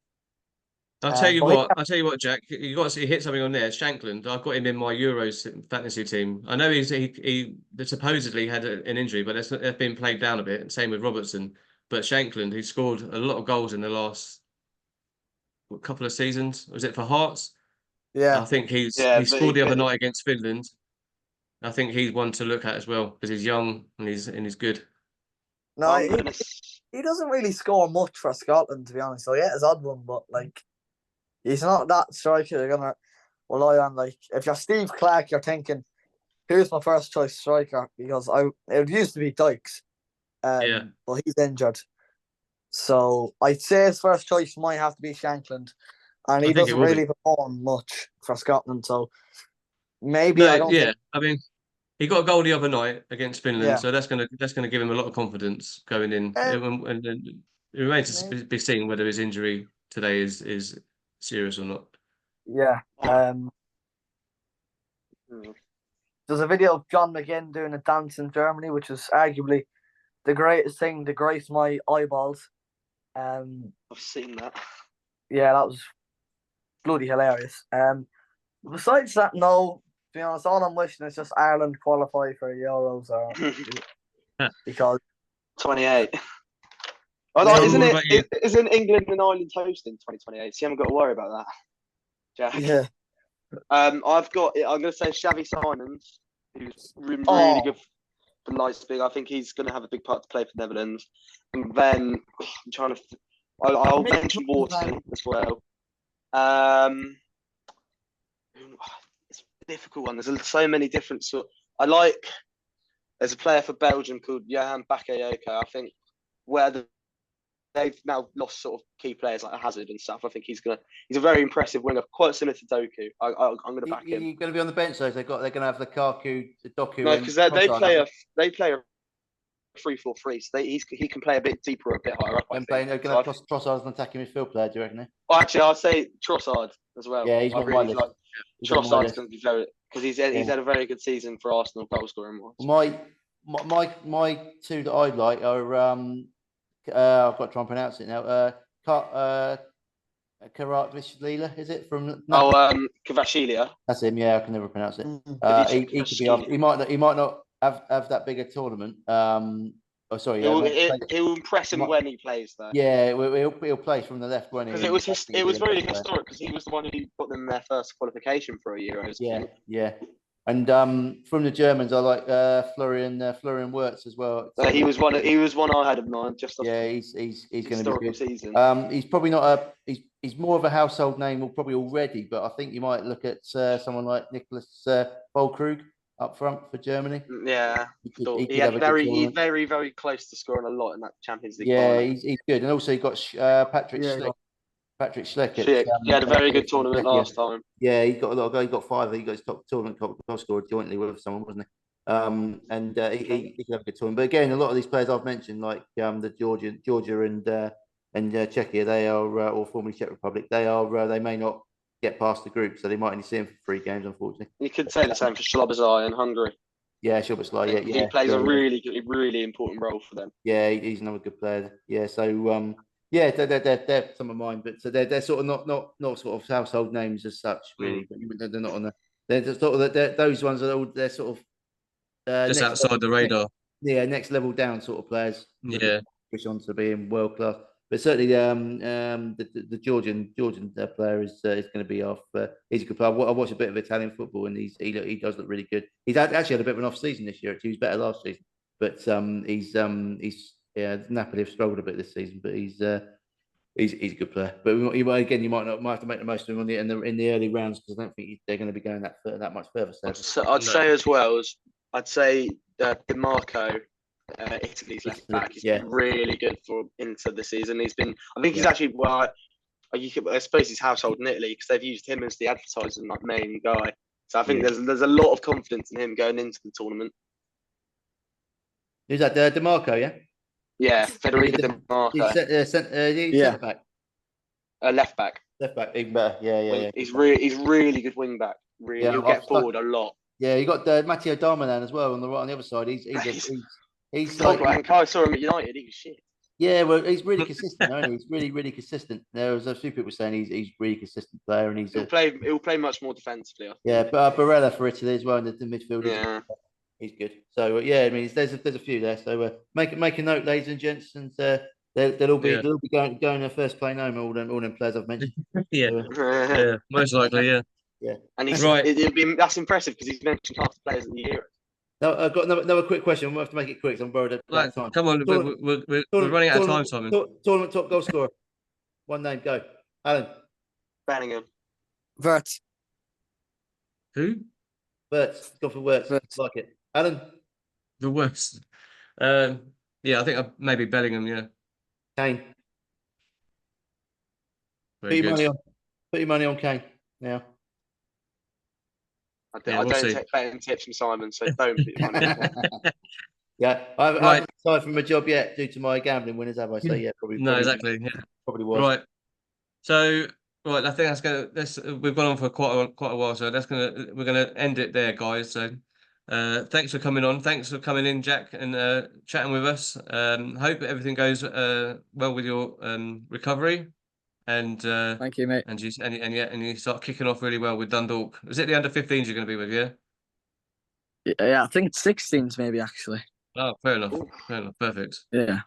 I'll tell you what, Jack. You got to hit something on there. Shankland. I've got him in my Euros fantasy team. I know he supposedly had an injury, but that's been played down a bit. Same with Robertson. But Shankland, he scored a lot of goals in the last couple of seasons. Was it for Hearts? Yeah. I think he scored the other night against Finland. I think he's one to look at as well because he's young and he's good. No, he doesn't really score much for Scotland, to be honest. So yeah, it's odd one, but like he's not that striker you're gonna rely on. Like if you're Steve Clark, you're thinking, "Here's my first choice striker," because it used to be Dykes, but he's injured. So I'd say his first choice might have to be Shankland, and he doesn't really perform much for Scotland. So maybe I mean, he got a goal the other night against Finland, so that's gonna give him a lot of confidence going in. And it remains to be seen whether his injury today is serious or not. Yeah. There's a video of John McGinn doing a dance in Germany, which is arguably the greatest thing to grace my eyeballs. I've seen that. Yeah, that was bloody hilarious. Besides that, no. To be honest, all I'm wishing is just Ireland qualify for Euros because 28. Isn't England and Ireland hosting 2028? So you haven't got to worry about that, Jack. Yeah. I'm going to say Xavi Simons, who's really good for Leipzig. I think he's going to have a big part to play for the Netherlands. And then I'm trying to. I'll mention Wharton as well. It's a difficult one. There's so many different there's a player for Belgium called Johan Bakayoko. I think they've now lost sort of key players like Hazard and stuff. I think he's a very impressive winger, quite similar to Doku. I'm going to back him. You're going to be on the bench though. They're going to have the Lukaku, the Doku. No, because they play a 3-4-3. So he can play a bit deeper, a bit higher up. They're going to have Trossard as an attacking midfield player. Do you reckon? Well, actually, I'll say Trossard as well. Yeah, he's on my list. Trossard's going to be very because he's had a very good season for Arsenal goal scoring wise. My two that I'd like are I've got to try and pronounce it now. Kvaratskhelia, is it from? Kvashelia. That's him. Yeah, I can never pronounce it. He could be off. He might not have that big a tournament. Sorry. He'll impress him when he plays though. Yeah, he'll play from the left when he. Because it was really historic because he was the one who got them their first qualification for a Euros. Yeah. And from the Germans, I like Florian Wirtz as well. He was one. He was one I had of mine. Just off Yeah, he's going to be good. Season. He's probably not he's more of a household name, probably already, but I think you might look at someone like Nicholas Füllkrug up front for Germany. Yeah, he's very, very close to scoring a lot in that Champions League. Yeah, he's good, and also you got Patrick Schleck. Patrick Schleck. He had a very good tournament last time. Yeah, he got a lot of goals. He got 5. He got his top tournament goal scorer jointly with someone, wasn't he? And he could have a good tournament. But again, a lot of these players I've mentioned, like the Georgia and Czechia, they are or formerly Czech Republic. They may not get past the group, so they might only see him for 3 games, unfortunately. You could say the same for Szoboszlai in Hungary. Yeah, Szoboszlai. Yeah, he plays a really important role for them. Yeah, he's another good player. Yeah, so yeah, they're some of mine, but so they're sort of not sort of household names as such, really. But they're not on the. They're just sort of those ones are all they're sort of just outside the radar. Next level down sort of players. Yeah, push on to being world class. But certainly, the Georgian player is going to be off. He's a good player. I watched a bit of Italian football, and he does look really good. He's actually had a bit of an off season this year. Actually, he was better last season, but Napoli have struggled a bit this season. But he's a good player. But you might have to make the most of him in the early rounds, because I don't think they're going to be going that much further. I'd say as well as DiMarco. Italy's left back. He's been really good for into the season. He's actually I suppose he's household in Italy because they've used him as the advertising main guy. So I think there's a lot of confidence in him going into the tournament. Who's that? DiMarco, yeah. Yeah, Federico DiMarco. He's centre back. Left back. Left back, even better. Yeah. He's really good wing back. Really, he'll get forward a lot. Yeah, you got Matteo Darmian as well on the other side. He's like, I saw him at United. He was shit. Yeah, well, he's really consistent. He's really consistent. There was a few people saying he's really consistent player, and he'll play much more defensively. Yeah, but Barella for Italy as well in the midfield. Yeah, he's good. So yeah, I mean, there's a few there. So make a note, ladies and gents, and they'll all be going their first plane home. All them players I've mentioned. Yeah, most likely, yeah. Yeah, and he's right. That's impressive because he's mentioned half the players in the Euros. No, I've got another quick question. We'll have to make it quick. I'm borrowed about time. Come on, we're running out of time, Simon. Tournament top goal scorer. One name, go. Alan. Bellingham. Wirtz. Who? Wirtz. Go for Wirtz. Like it. Alan. The worst. Yeah, I think maybe Bellingham. Yeah. Kane. Put your money on Kane now. I don't take betting tips from Simon, so don't put your money on. Yeah, I haven't started from a job yet due to my gambling winners, have I? So yeah, probably. No, exactly. Yeah, probably was. Right. So I think that's gonna. We've gone on for quite a while, so we're gonna end it there, guys. So, thanks for coming on. Thanks for coming in, Jack, and chatting with us. Hope everything goes well with your recovery. And thank you, mate. And you start kicking off really well with Dundalk. Is it the under 15s you're going to be with? Yeah, I think it's 16s maybe actually. Oh, fair enough. Perfect. Yeah.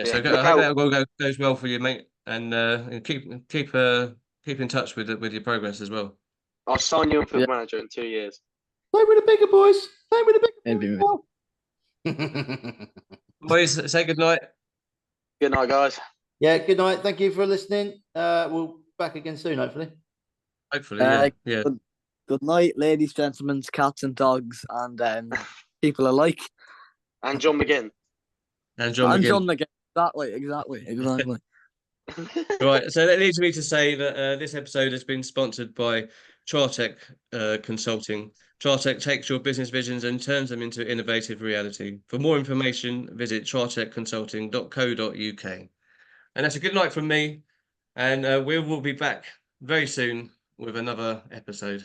So I hope that goes well for you, mate, and keep in touch with your progress as well. I'll sign you up as manager in 2 years. Play with the bigger boys. Play with the bigger boys. Boys, say good night. Good night, guys. Yeah, good night. Thank you for listening. We'll be back again soon, hopefully. Hopefully, yeah. Good night, ladies, gentlemen, cats and dogs, and people alike. And John McGinn. And John McGinn. Exactly. Right, so that leads me to say that this episode has been sponsored by Chartec Consulting. Chartec takes your business visions and turns them into innovative reality. For more information, visit chartecconsulting.co.uk. And that's a good night from me, and we will be back very soon with another episode.